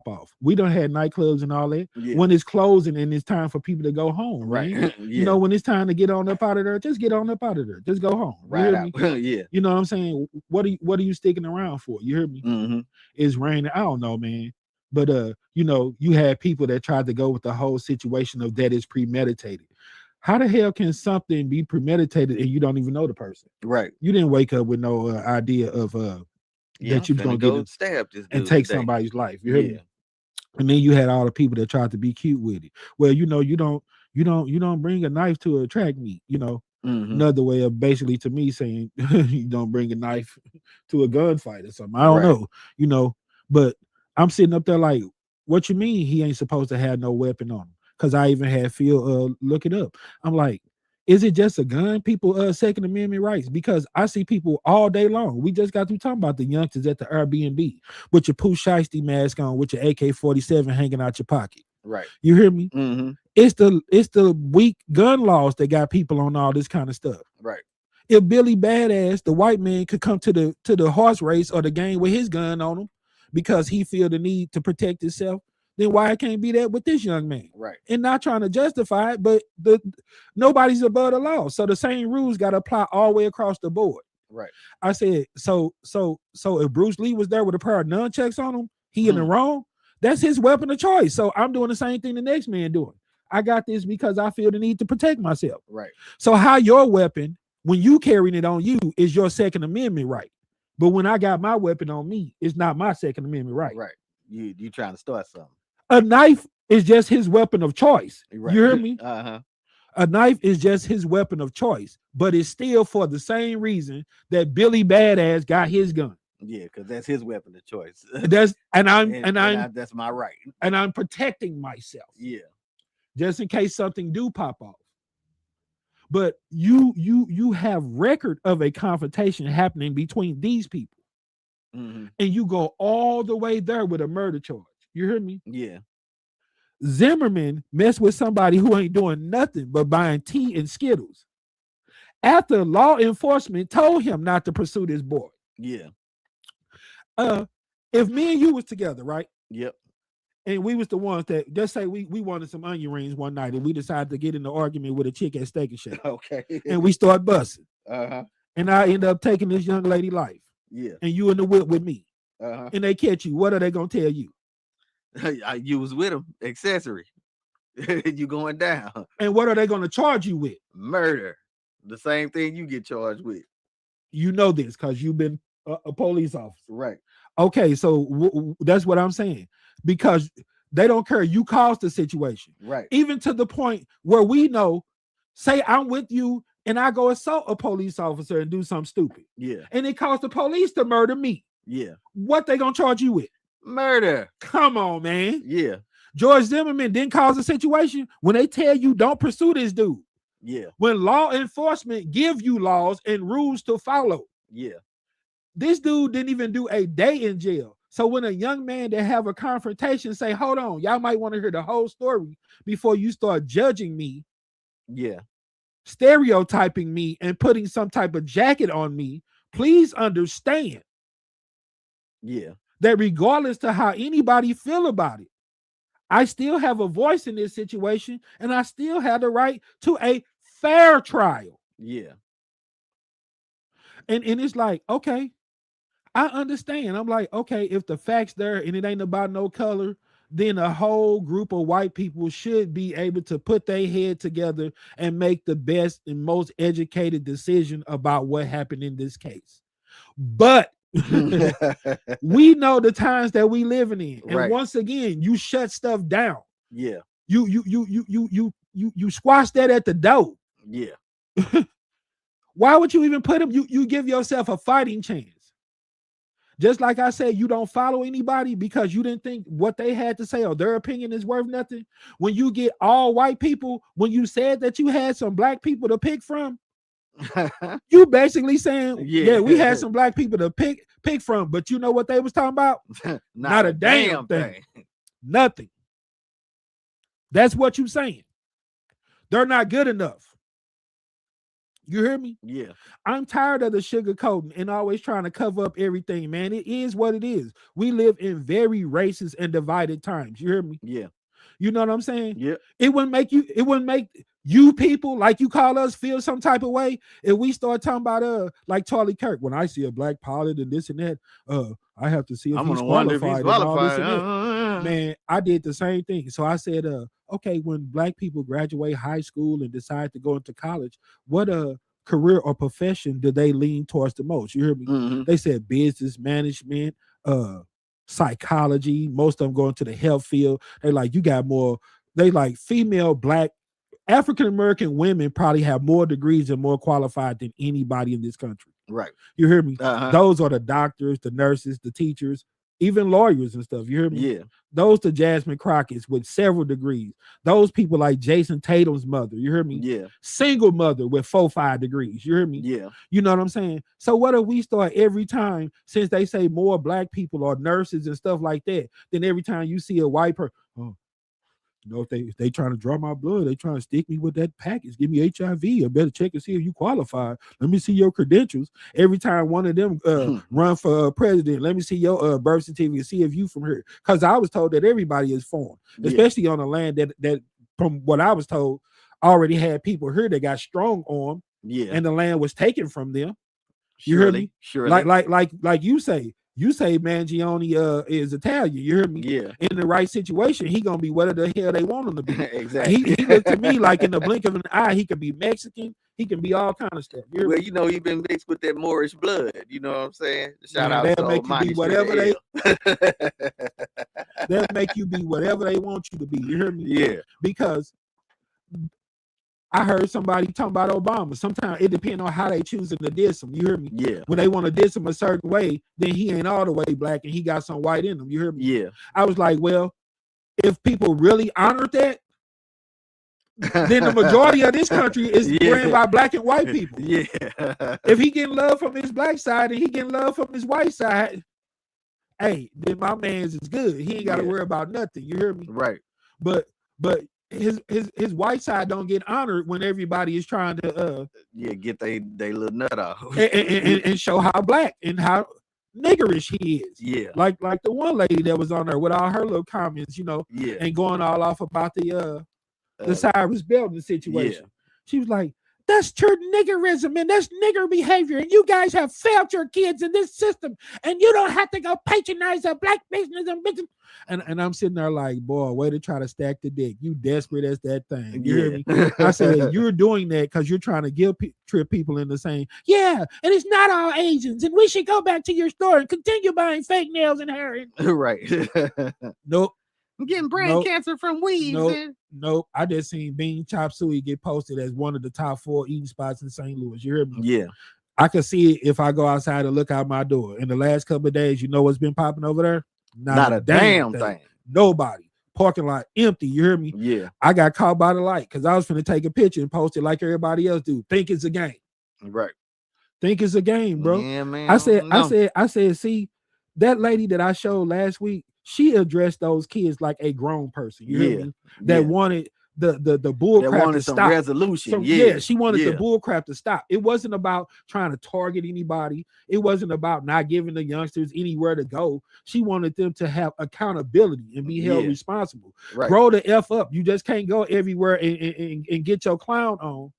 Off. We done had nightclubs and all that. When it's closing and it's time for people to go home, right? Man. When it's time to get on up out of there, just get on up out of there. Just go home. Right out. Yeah. You know what I'm saying? What are you sticking around for? You hear me? It's raining. I don't know, man. But you had people that tried to go with the whole situation of that is premeditated. How the hell can something be premeditated and you don't even know the person? Right. You didn't wake up with no idea of that you're gonna get stabbed and take somebody's life. You hear me? And then you had all the people that tried to be cute with it. Well, you don't bring a knife to a track meet. Another way of basically to me saying you don't bring a knife to a gunfight or something. I don't know, but I'm sitting up there like, what you mean he ain't supposed to have no weapon on him? Because I even had Phil look it up. I'm like, is it just a gun? People Second Amendment rights, because I see people all day long. We just got through talking about the youngsters at the Airbnb with your Pooh Shiesty mask on, with your AK-47 hanging out your pocket. Right. You hear me? It's the weak gun laws that got people on all this kind of stuff. Right. If Billy Badass, the white man, could come to the horse race or the game with his gun on him because he feel the need to protect himself, then why it can't be that with this young man? Right. And not trying to justify it, but nobody's above the law. So the same rules got to apply all the way across the board. Right. I said, so if Bruce Lee was there with a pair of nunchucks on him, he in the wrong. That's his weapon of choice. So I'm doing the same thing the next man doing. I got this because I feel the need to protect myself. Right. So how your weapon, when you carrying it on you, is your Second Amendment right. But when I got my weapon on me, it's not my Second Amendment right. Right. You trying to start something. A knife is just his weapon of choice. Right. You hear me? A knife is just his weapon of choice, but it's still for the same reason that Billy Badass got his gun. Yeah, because that's his weapon of choice. That's that's my right. And I'm protecting myself. Yeah. Just in case something do pop off. But you have record of a confrontation happening between these people. And you go all the way there with a murder charge. You hear me? Yeah. Zimmerman messed with somebody who ain't doing nothing but buying tea and Skittles after law enforcement told him not to pursue this boy. Yeah. If me and you was together, right? Yep. And we was the ones that, just say we wanted some onion rings one night and we decided to get in an argument with a chick at Steak and Shake. Okay. And we start busting. And I end up taking this young lady life. Yeah. And you in the whip with me. And they catch you. What are they gonna tell you? You was with him, accessory. You going down. And what are they gonna charge you with? Murder. The same thing you get charged with. You know this because you've been a police officer. Right. Okay, so that's what I'm saying. Because they don't care. You caused the situation. Right. Even to the point where we know, say I'm with you and I go assault a police officer and do something stupid. Yeah. And it caused the police to murder me. Yeah. What they gonna charge you with? Murder. Come on, man. Yeah. George Zimmerman didn't cause a situation when they tell you don't pursue this dude. Yeah. When law enforcement give you laws and rules to follow. Yeah. This dude didn't even do a day in jail. So when a young man that have a confrontation say, hold on, y'all might want to hear the whole story before you start judging me. Yeah. Stereotyping me and putting some type of jacket on me. Please understand. Yeah. That regardless to how anybody feel about it, I still have a voice in this situation and I still have the right to a fair trial. Yeah. And it's like, okay, I understand. I'm like, okay, if the facts there and it ain't about no color, then a whole group of white people should be able to put their head together and make the best and most educated decision about what happened in this case. But we know the times that we living in, and Right. once again, you shut stuff down. Yeah. You squash that at the door. Yeah. Why would you even put them? You give yourself a fighting chance. Just like I said, you don't follow anybody because you didn't think what they had to say or their opinion is worth nothing. When you get all white people, when you said that you had some black people to pick from, you basically saying, yeah, we had some black people to pick from, but you know what they was talking about? Not a damn thing. Nothing. That's what you saying. They're not good enough. You hear me? Yeah. I'm tired of the sugarcoating and always trying to cover up everything, man. It is what it is. We live in very racist and divided times. You hear me? Yeah. You know what I'm saying? Yeah. It wouldn't make you people like you call us feel some type of way if we start talking about like Charlie Kirk. When I see a black pilot and this and that, I have to see if he's qualified. And all this and that. Man, I did the same thing. So I said, okay, when black people graduate high school and decide to go into college, what career or profession do they lean towards the most? You hear me? Mm-hmm. They said business management, psychology. Most of them going to the health field. They like, you got more. They like female black African-American women probably have more degrees and more qualified than anybody in this country. Right. You hear me? Uh-huh. Those are the doctors, the nurses, the teachers, even lawyers and stuff. You hear me? Yeah. Those the Jasmine Crockett's with several degrees. Those people like Jason Tatum's mother. You hear me? Yeah. Single mother with 4-5 degrees. You hear me? Yeah. You know what I'm saying? So what if we start every time, since they say more black people are nurses and stuff like that, then every time you see a white person, you know, if they trying to draw my blood, they trying to stick me with that package, give me HIV. I better check and see if you qualify. Let me see your credentials. Every time one of them run for president, let me see your birth certificate, see if you from here. Because I was told that everybody is foreign, especially on a land that from what I was told already had people here that got strong arm, and the land was taken from them. You hear me? Surely. Like you say. You say Mangione is Italian. You hear me? Yeah. In the right situation, he gonna be whatever the hell they want him to be. Exactly. He looked to me like in the blink of an eye, he could be Mexican. He can be all kind of stuff. Well, you know, he been mixed with that Moorish blood. You know what I'm saying? Shout out to make you be whatever they. They'll make you be whatever they want you to be. You hear me? Yeah. Because I heard somebody talking about Obama. Sometimes it depends on how they choosing to diss him. You hear me? Yeah. When they want to diss him a certain way, then he ain't all the way black and he got some white in him. You hear me? Yeah. I was like, well, if people really honored that, then the majority of this country is ran by black and white people. Yeah. If he getting love from his black side and he getting love from his white side, hey, then my man's is good. He ain't got to worry about nothing. You hear me? Right. But his white side don't get honored when everybody is trying to get they little nut off and show how black and how niggerish he is. Yeah. Like the one lady that was on there with all her little comments, you know, and going all off about the Cyrus Belton situation. Yeah. She was like, That's your niggerism and that's nigger behavior. And you guys have failed your kids in this system. And you don't have to go patronize a black business and business. And I'm sitting there like, boy, way to try to stack the dick. You desperate as that thing. You hear me? I said, you're doing that because you're trying to trip people into saying, yeah, and it's not all Asians. And we should go back to your store and continue buying fake nails and hair. Right. Nope. I'm getting brain cancer from weeds. Nope. I just seen Bean Chop Suey get posted as one of the top 4 eating spots in St. Louis. You hear me? Yeah. I can see it if I go outside and look out my door. In the last couple of days, you know what's been popping over there? Not a damn thing. Nobody. Parking lot empty. You hear me? Yeah. I got caught by the light because I was finna take a picture and post it like everybody else do. Think it's a game. Right. Think it's a game, bro. Yeah, man. I said, see, that lady that I showed last week, she addressed those kids like a grown person. You hear me? That wanted the bull crap to stop. Resolution. She wanted the bull crap to stop. It wasn't about trying to target anybody. It wasn't about not giving the youngsters anywhere to go. She wanted them to have accountability and be held responsible. Right. Grow the F up. You just can't go everywhere and get your clown on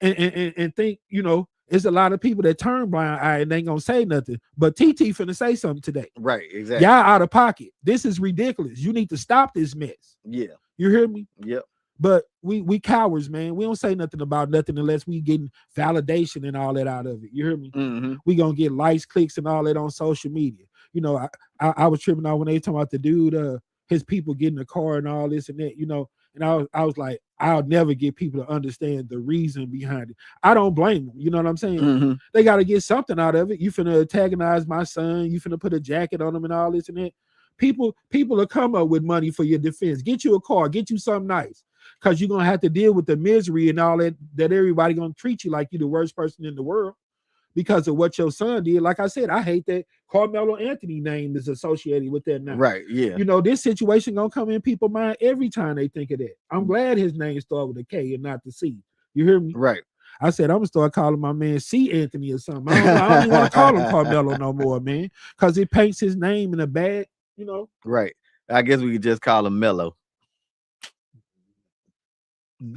and think, you know, it's a lot of people that turn blind eye and they ain't gonna say nothing. But TT finna say something today. Right, exactly. Y'all out of pocket. This is ridiculous. You need to stop this mess. Yeah. You hear me? Yep. But we cowards, man. We don't say nothing about nothing unless we getting validation and all that out of it. You hear me? Mm-hmm. We gonna get likes, clicks, and all that on social media. You know, I was tripping out when they talking about the dude, his people getting a car and all this and that, you know. And I was like, I'll never get people to understand the reason behind it. I don't blame them. You know what I'm saying? Mm-hmm. They got to get something out of it. You finna antagonize my son. You finna put a jacket on him and all this and that. People will come up with money for your defense. Get you a car. Get you something nice. Because you're going to have to deal with the misery and all that everybody going to treat you like you're the worst person in the world because of what your son did. Like I said, I hate that Carmelo Anthony name is associated with that now. Right, yeah. You know, this situation going to come in people's mind every time they think of that. I'm glad his name started with a K and not the C. You hear me? Right. I said, I'm going to start calling my man C. Anthony or something. I don't even want to call him Carmelo no more, man, because it paints his name in a bad, you know. Right. I guess we could just call him Mello.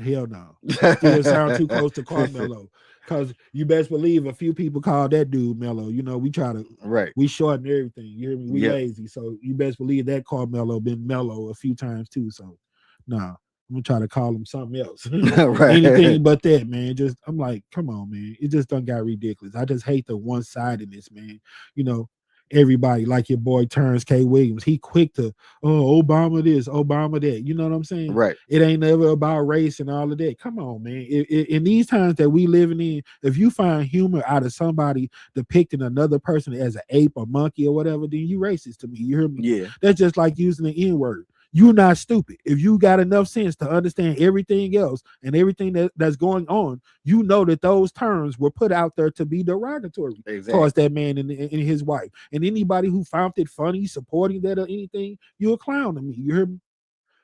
Hell no. Still sound too close to Carmelo. Because you best believe a few people call that dude Mello. You know, we try to we shorten everything. You hear me? We lazy. So you best believe that Carmelo been mellow a few times too. So nah, I'm gonna try to call him something else. Anything but that, man. Just I'm like, come on, man. It just done got ridiculous. I just hate the one-sidedness, man. You know, everybody like your boy Terrence K. Williams. He quick to Obama this, Obama that. You know what I'm saying? Right. It ain't never about race and all of that. Come on, man. In these times that we living in, if you find humor out of somebody depicting another person as an ape or monkey or whatever, then you racist to me. You hear me? Yeah. That's just like using the N-word. You're not stupid. If you got enough sense to understand everything else and everything that's going on, you know that those terms were put out there to be derogatory towards that man and his wife. And anybody who found it funny, supporting that or anything, you're a clown to me. You hear me?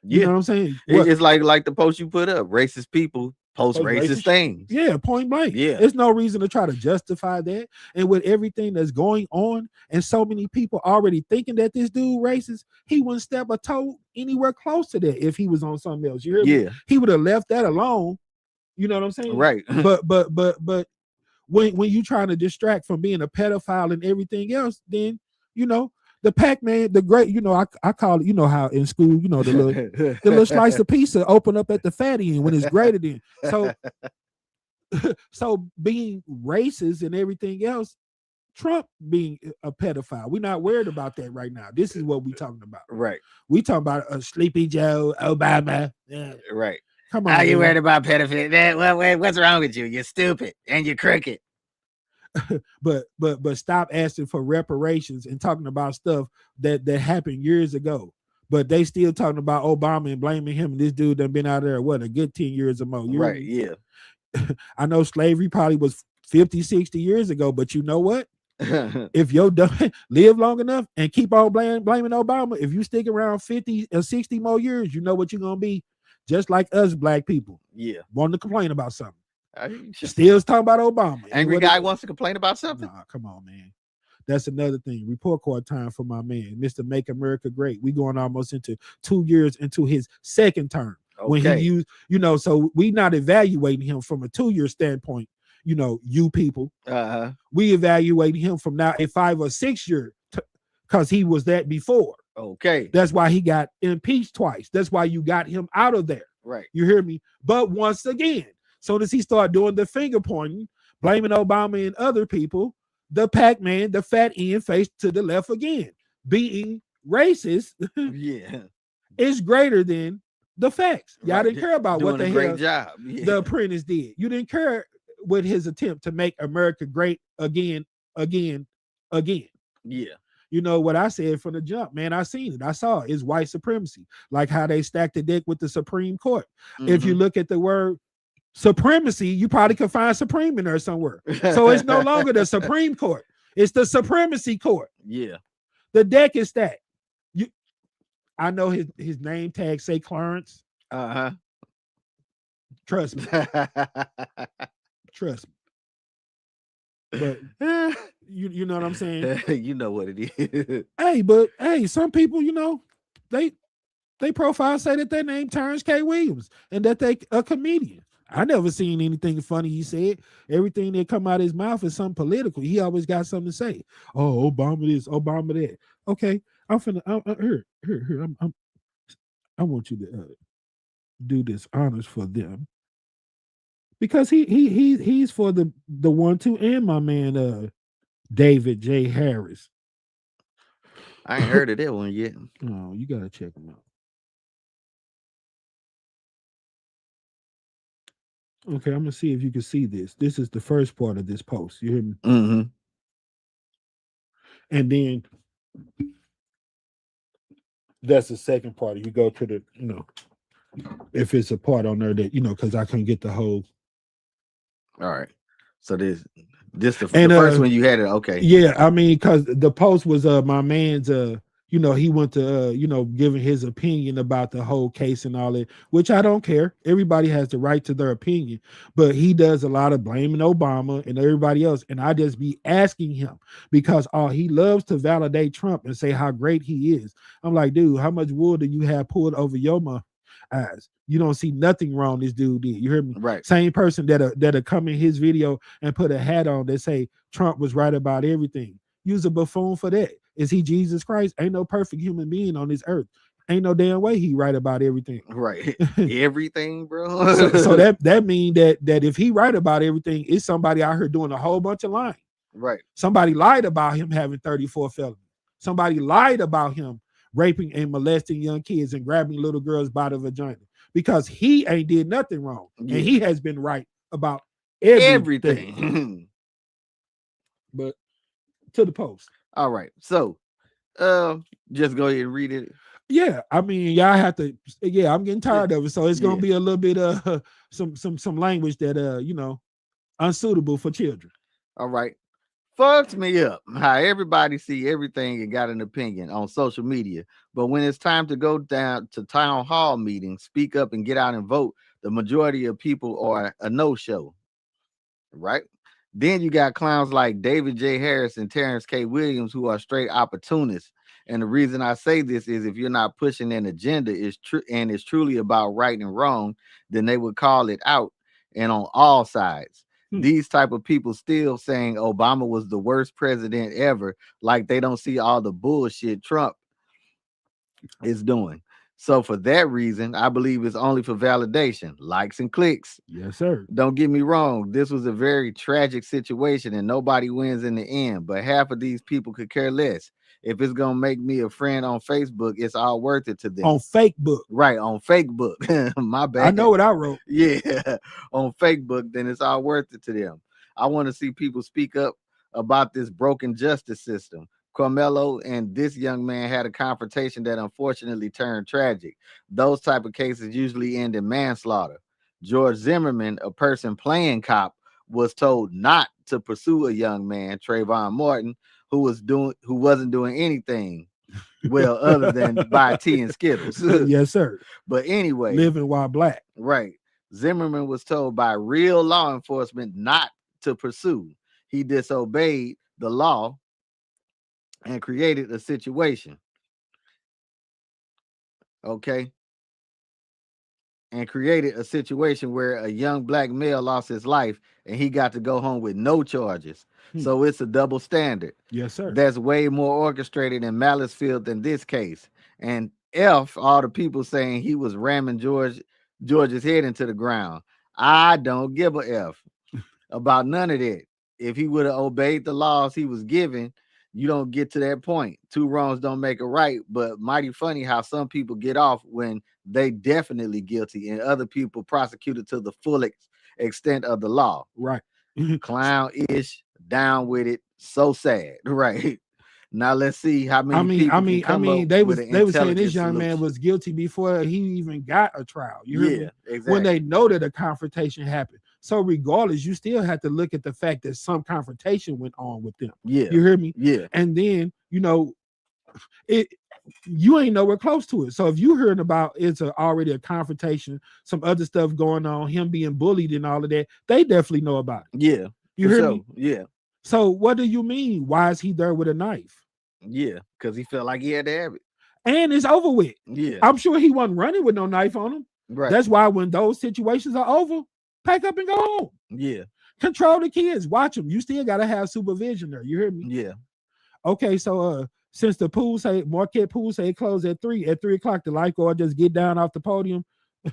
You know what I'm saying? It's like the post you put up. Racist people post racist things. Yeah, point blank. Yeah. There's no reason to try to justify that. And with everything that's going on and so many people already thinking that this dude racist, he wouldn't step a toe anywhere close to that if he was on something else. You hear me? He would have left that alone. You know what I'm saying? Right. But when you trying to distract from being a pedophile and everything else, then you know the Pac-Man, the great, you know, I call it, you know how in school, you know, the little slice of pizza open up at the fatty end when it's greater than. So being racist and everything else, Trump being a pedophile, we're not worried about that right now. This is what we're talking about. Right. We talking about Sleepy Joe, Obama. Yeah. Right. Come on. Are you worried about pedophilia? What's wrong with you? You're stupid and you're crooked. but stop asking for reparations and talking about stuff that happened years ago. But they still talking about Obama and blaming him. And this dude done been out there a good 10 years or more. Right. Yeah. I know slavery probably was 50, 60 years ago, but you know what? If you're done, live long enough and keep on blaming Obama, if you stick around 50 or 60 more years, you know what you're gonna be. Just like us black people. Yeah. Wanting to complain about something. Still talking about Obama. Angry guy wants to complain about something. Nah, come on, man. That's another thing. Report card time for my man, Mr. Make America Great. We going almost into 2 years into his second term. when he Okay. used, so we not evaluating him from a 2-year standpoint, you people. Uh-huh. We evaluating him from now a 5 or 6 year because he was that before. Okay. That's why he got impeached twice. That's why you got him out of there. Right. You hear me? But once again, soon as he started doing the finger pointing, blaming Obama and other people, the Pac-Man, the fat end faced to the left again. Being racist Yeah. is greater than the facts. Y'all Right. didn't care about what Doing the a great hell job. Yeah. the apprentice did. You didn't care with his attempt to make America great again. Yeah. You know what I said from the jump, man. I seen it. I saw it. It's white supremacy, like how they stacked the deck with the Supreme Court. If you look at the word supremacy, you probably could find supreme in there somewhere. So it's no longer the Supreme Court. It's the Supremacy Court. Yeah. The deck is stacked. I know his name tag say Clarence. Uh-huh. Trust me. Trust me. But you know what I'm saying? You know what it is. Hey, some people, they profile say that their name Terrence K. Williams and that they a comedian. I never seen anything funny he said. Everything that come out of his mouth is something political. He always got something to say. Oh, Obama this, Obama that. Okay, I want you to do this honors for them because he's for the 1-2 and my man David J. Harris. I ain't heard of that one yet. Oh, you gotta check him out. Okay, I'm gonna see if you can see this. This is the first part of this post. You hear me? Mm-hmm. And then that's the second part. You go to the, if it's a part on there that, because I couldn't get the whole. All right. So this the And, first one you had it. Okay. Yeah, I mean, because the post was my man's he went to giving his opinion about the whole case and all that, which I don't care. Everybody has the right to their opinion, but he does a lot of blaming Obama and everybody else. And I just be asking him because he loves to validate Trump and say how great he is. I'm like, dude, how much wool do you have pulled over your eyes? You don't see nothing wrong this dude did. You hear me? Right. Same person that'll come in his video and put a hat on that say Trump was right about everything. Use a buffoon for that. Is he Jesus Christ? Ain't no perfect human being on this earth. Ain't no damn way he right about everything. Right. Everything, bro. so that mean that if he right about everything, it's somebody out here doing a whole bunch of lying. Right. Somebody lied about him having 34 felonies. Somebody lied about him raping and molesting young kids and grabbing little girls by the vagina because he ain't did nothing wrong. Yeah. And he has been right about everything. But to the post. All right. So just go ahead and read it. Yeah, I mean, y'all have to. Yeah, I'm getting tired of it, so it's gonna be a little bit of some language that unsuitable for children. All right. Fucks me up how everybody see everything and got an opinion on social media, but when it's time to go down to town hall meetings, speak up and get out and vote, the majority of people are a no-show. Right? Then you got clowns like David J. Harris and Terrence K. Williams who are straight opportunists. And the reason I say this is if you're not pushing an agenda and it's truly about right and wrong, then they would call it out and on all sides. These type of people still saying Obama was the worst president ever, like they don't see all the bullshit Trump is doing. So for that reason, I believe it's only for validation, likes and clicks. Yes, sir. Don't get me wrong. This was a very tragic situation and nobody wins in the end, but half of these people could care less. If it's going to make me a friend on Facebook, it's all worth it to them. On fake book. Right, on fake book. My bad. I know what I wrote. Yeah, on fake book, then it's all worth it to them. I want to see people speak up about this broken justice system. Carmelo and this young man had a confrontation that unfortunately turned tragic. Those type of cases usually end in manslaughter. George Zimmerman, a person playing cop, was told not to pursue a young man, Trayvon Martin, who wasn't doing anything well other than buy tea and Skittles. Yes, sir. But anyway, living while black. Right. Zimmerman was told by real law enforcement not to pursue. He disobeyed the law and created a situation. Okay. and created a situation where a young black male lost his life and he got to go home with no charges. So it's a double standard. Yes, sir. That's way more orchestrated and malice filled than this case. And F, all the people saying he was ramming George's head into the ground. I don't give a F about none of that. If he would have obeyed the laws he was given, you don't get to that point. Two wrongs don't make a right. But mighty funny how some people get off when they definitely guilty and other people prosecuted to the full extent of the law. Right. Clown-ish, down with it. So sad. Right. Now let's see how many I mean, they was saying this young man was guilty before he even got a trial. You hear me? Exactly. When they know that a confrontation happened. So regardless, you still have to look at the fact that some confrontation went on with them. Yeah. You hear me? Yeah. And then, you know, you ain't nowhere close to it. So if you hearing about it's already a confrontation, some other stuff going on, him being bullied and all of that, they definitely know about it. Yeah. You hear me? Yeah. So what do you mean? Why is he there with a knife? Yeah, because he felt like he had to have it. And it's over with. Yeah. I'm sure he wasn't running with no knife on him. Right. That's why when those situations are over, pack up and go home. Yeah. Control the kids. Watch them. You still gotta have supervision there. You hear me? Yeah. Okay, so since the pool say Marquette pool say it closed at 3 o'clock, the lifeguard just get down off the podium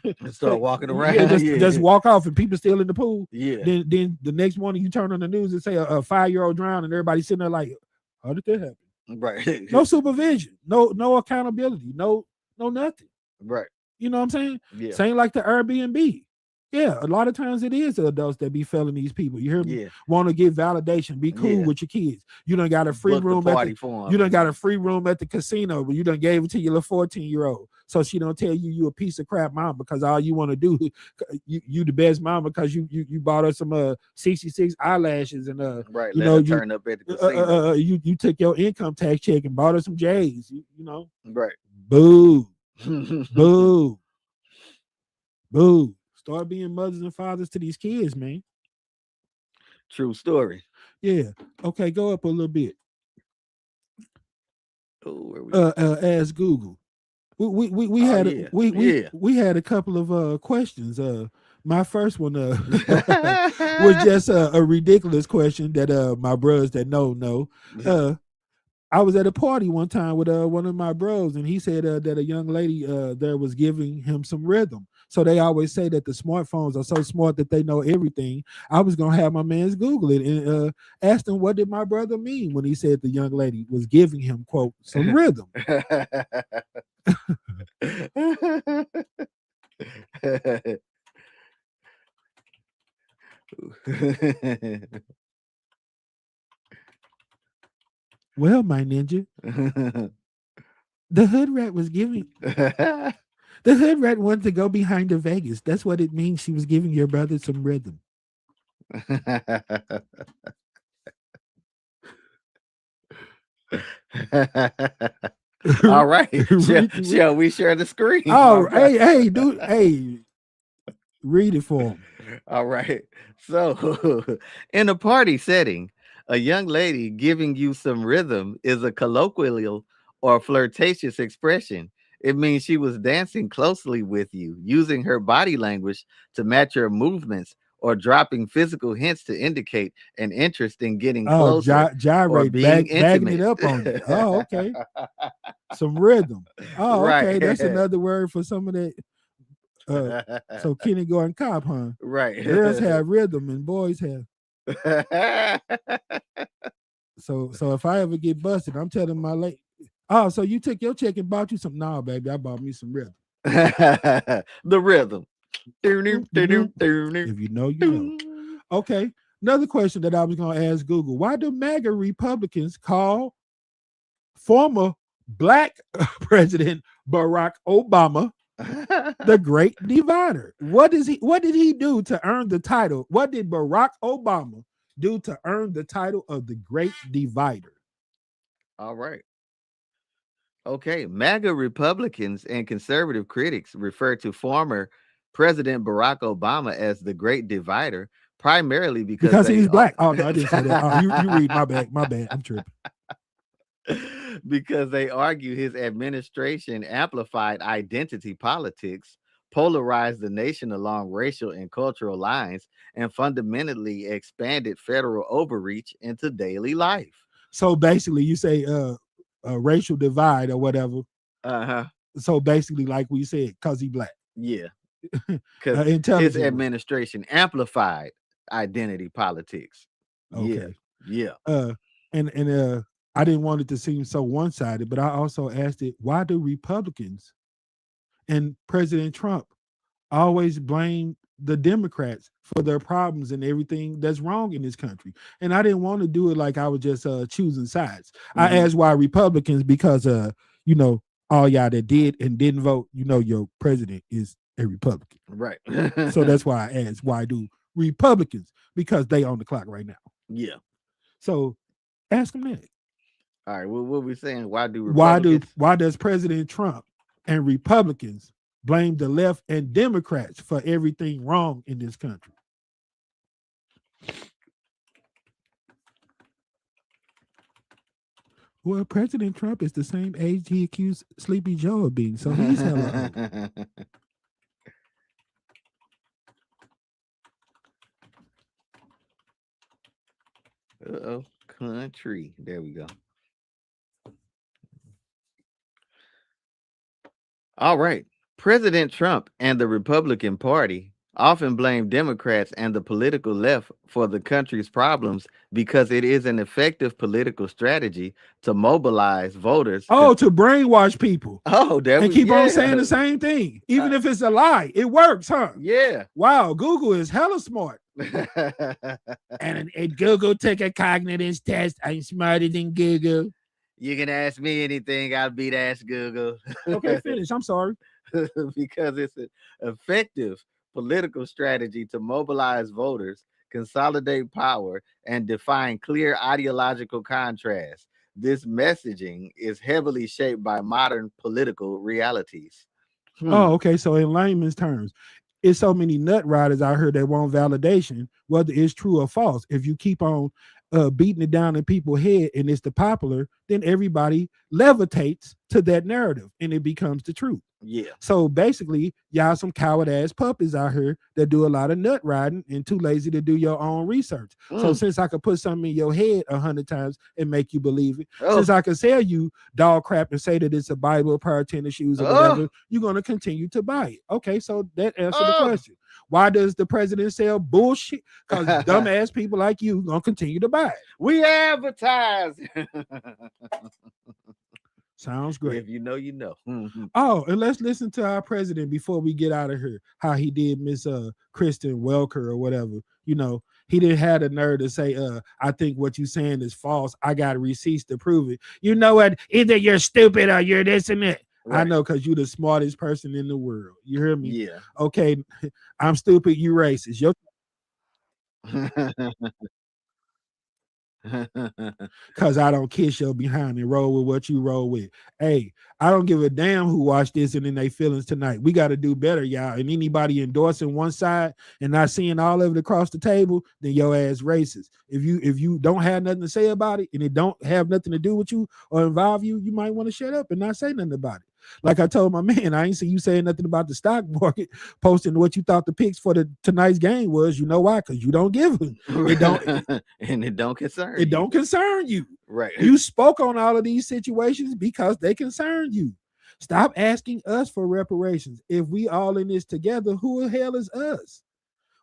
and start walking around. Yeah, just walk off and people still in the pool. Yeah. Then the next morning you turn on the news and say a 5-year-old drowned and everybody sitting there like, how did that happen? Right. No supervision, no accountability, no nothing. Right. You know what I'm saying? Yeah. Same like the Airbnb. Yeah, a lot of times it is the adults that be failing these people. You hear me? Yeah. Want to get validation, be cool with your kids. You done got a free room you done got a free room at the casino, but you done gave it to your little 14-year-old. So she don't tell you a piece of crap mom because all you want to do, you the best mom because you bought her some 66 eyelashes and right. You know, turn up at the casino. You took your income tax check and bought her some J's. You know, right? Boo, boo, boo. Start being mothers and fathers to these kids, man. True story. Yeah. Okay, go up a little bit. Oh, ask Google. We had a couple of questions. My first one was just a ridiculous question that my bros that know. I was at a party one time with one of my bros, and he said that a young lady there was giving him some rhythm. So they always say that the smartphones are so smart that they know everything. I was gonna have my mans Google it and ask him what did my brother mean when he said the young lady was giving him quote some rhythm. Well, my ninja, the hood rat was giving. The hood rat wanted to go behind the Vegas. That's what it means. She was giving your brother some rhythm. All right. Shall we share the screen? Oh, hey, dude. Hey, read it for him. All right. So, in a party setting, a young lady giving you some rhythm is a colloquial or flirtatious expression. It means she was dancing closely with you, using her body language to match your movements or dropping physical hints to indicate an interest in getting closer. Gyrate, bagging it up on you. Oh, okay. Some rhythm. Oh, okay. Right. That's another word for some of that. So kindergarten cop, huh? Right. Girls have rhythm and boys have. So if I ever get busted, I'm telling my lady, oh, so you took your check and bought you some? No, baby, I bought me some rhythm. The rhythm. If you know, you know. Okay. Another question that I was going to ask Google. Why do MAGA Republicans call former Black President Barack Obama the Great Divider? What did he do to earn the title? What did Barack Obama do to earn the title of the Great Divider? All right. Okay. MAGA Republicans and conservative critics refer to former President Barack Obama as the Great Divider, primarily because he's black. Oh, no, I didn't say that. Oh, you read my bad. I'm tripping. Because they argue his administration amplified identity politics, polarized the nation along racial and cultural lines, and fundamentally expanded federal overreach into daily life. So basically, you say a racial divide or whatever. So basically, like we said, because he black. Yeah. Because his intelligent. administration amplified identity politics. Okay. Yeah. And I didn't want it to seem so one-sided, but I also asked it, why do Republicans and President Trump always blame the Democrats for their problems and everything that's wrong in this country? And I didn't want to do it like I was just choosing sides. I asked why Republicans, because you know, all y'all that did and didn't vote, you know, your president is a Republican. Right. So that's why I asked, why do Republicans? Because they on the clock right now. Yeah. So ask them that. All right. What we saying? Why does President Trump and Republicans blame the left and Democrats for everything wrong in this country? Well, President Trump is the same age he accused Sleepy Joe of being, so he's hella old. Uh-oh, country. There we go. All right. President Trump and the Republican Party often blame Democrats and the political left for the country's problems because it is an effective political strategy to mobilize voters. Oh, to brainwash people. Oh, and keep on saying the same thing, even if it's a lie. It works, huh? Yeah. Wow, Google is hella smart. And Google took a cognitive test. I'm smarter than Google. You can ask me anything, I'll beat ass Google. Okay, finish. I'm sorry. Because it's an effective political strategy to mobilize voters, consolidate power, and define clear ideological contrasts. This messaging is heavily shaped by modern political realities. Oh, okay. So in layman's terms, it's so many nut riders out here that want validation, whether it's true or false. If you keep on beating it down in people's head and it's the popular, then everybody levitates to that narrative and it becomes the truth. Yeah. So basically, y'all some coward ass puppies out here that do a lot of nut riding and too lazy to do your own research. So since I could put something in your head 100 times and make you believe it, since I can sell you dog crap and say that it's a Bible, a pair of tennis shoes, or whatever, you're gonna continue to buy it. Okay, so that answered the question. Why does the president sell bullshit? Because dumbass people like you gonna continue to buy it. We advertise. Sounds great. If you know, you know. Oh, and let's listen to our president before we get out of here. How he did Miss Kristen Welker or whatever. You know, he didn't have the nerve to say, I think what you're saying is false. I got receipts to prove it. You know what? Either you're stupid or you're this and that. Right. I know, because you're the smartest person in the world. You hear me? Yeah. Okay, I'm stupid, you racist. Because I don't kiss your behind and roll with what you roll with. Hey, I don't give a damn who watched this and in their feelings tonight. We got to do better, y'all. And anybody endorsing one side and not seeing all of it across the table, then your ass racist. If you don't have nothing to say about it and it don't have nothing to do with you or involve you, you might want to shut up and not say nothing about it. Like I told my man, I ain't see you saying nothing about the stock market, posting what you thought the picks for tonight's game was. You know why? Because you don't give them. It don't, and it don't concern. It don't concern you. Right. You spoke on all of these situations because they concern you. Stop asking us for reparations. If we all in this together, who the hell is us?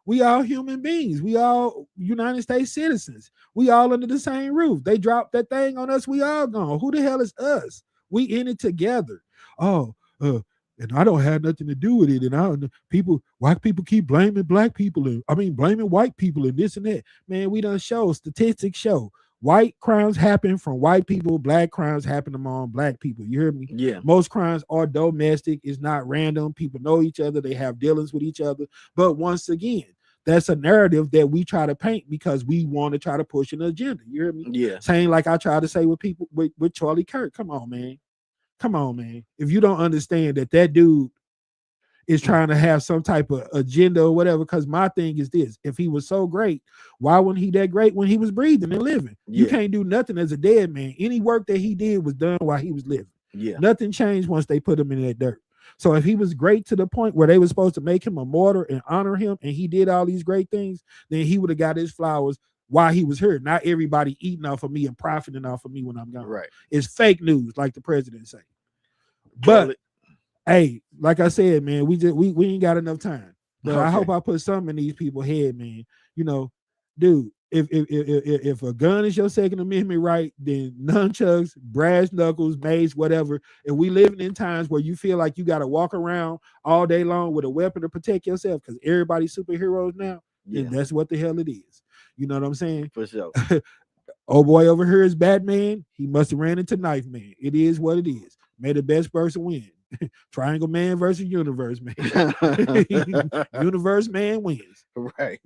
We all human beings. We all United States citizens. We all under the same roof. They dropped that thing on us. We all gone. Who the hell is us? We in it together. Oh, and I don't have nothing to do with it. And white people keep blaming black people, and blaming white people and this and that. Man, we done show, statistics show white crimes happen from white people, black crimes happen among black people. You hear me? Yeah. Most crimes are domestic. It's not random. People know each other. They have dealings with each other. But once again, that's a narrative that we try to paint because we want to try to push an agenda. You hear me? Yeah. Saying like I try to say with people with Charlie Kirk. Come on, man. Come on, man. If you don't understand that dude is trying to have some type of agenda or whatever, because my thing is this: if he was so great, why wasn't he that great when he was breathing and living? Yeah. You can't do nothing as a dead man. Any work that he did was done while he was living. Yeah. Nothing changed once they put him in that dirt. So if he was great to the point where they were supposed to make him a martyr and honor him, and he did all these great things, then he would have got his flowers while he was here. Not everybody eating off of me and profiting off of me when I'm gone. Right. It's fake news, like the president say. Well, But hey, like I said, man, we ain't got enough time. But I Okay. hope I put something in these people's head, man. You know, dude, if a gun is your Second Amendment right, then nunchucks, brass knuckles, mace, whatever. And we living in times where you feel like you got to walk around all day long with a weapon to protect yourself because everybody's superheroes now, yeah, then that's what the hell it is. You know what I'm saying? for sure. Oh boy, over here is Batman. He must have ran into Knife Man. It is what it is. May the best person win. Triangle Man versus Universe Man. Universe Man wins. Right.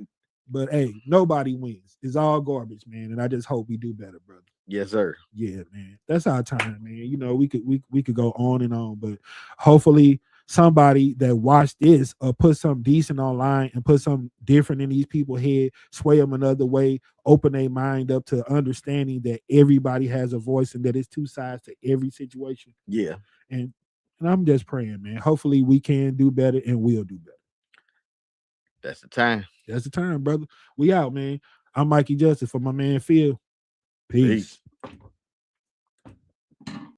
But hey, nobody wins. It's all garbage, man. And I just hope we do better, brother. Yes, sir. Yeah, man. That's our time, man. You know, we could go on and on, but hopefully somebody that watched this or put something decent online and put something different in these people's head, sway them another way, open their mind up to understanding that everybody has a voice and that it's two sides to every situation. Yeah. And I'm just praying, man. Hopefully we can do better and we'll do better. That's the time. That's the time, brother. We out, man. I'm Mikey Justice for my man Phil. Peace.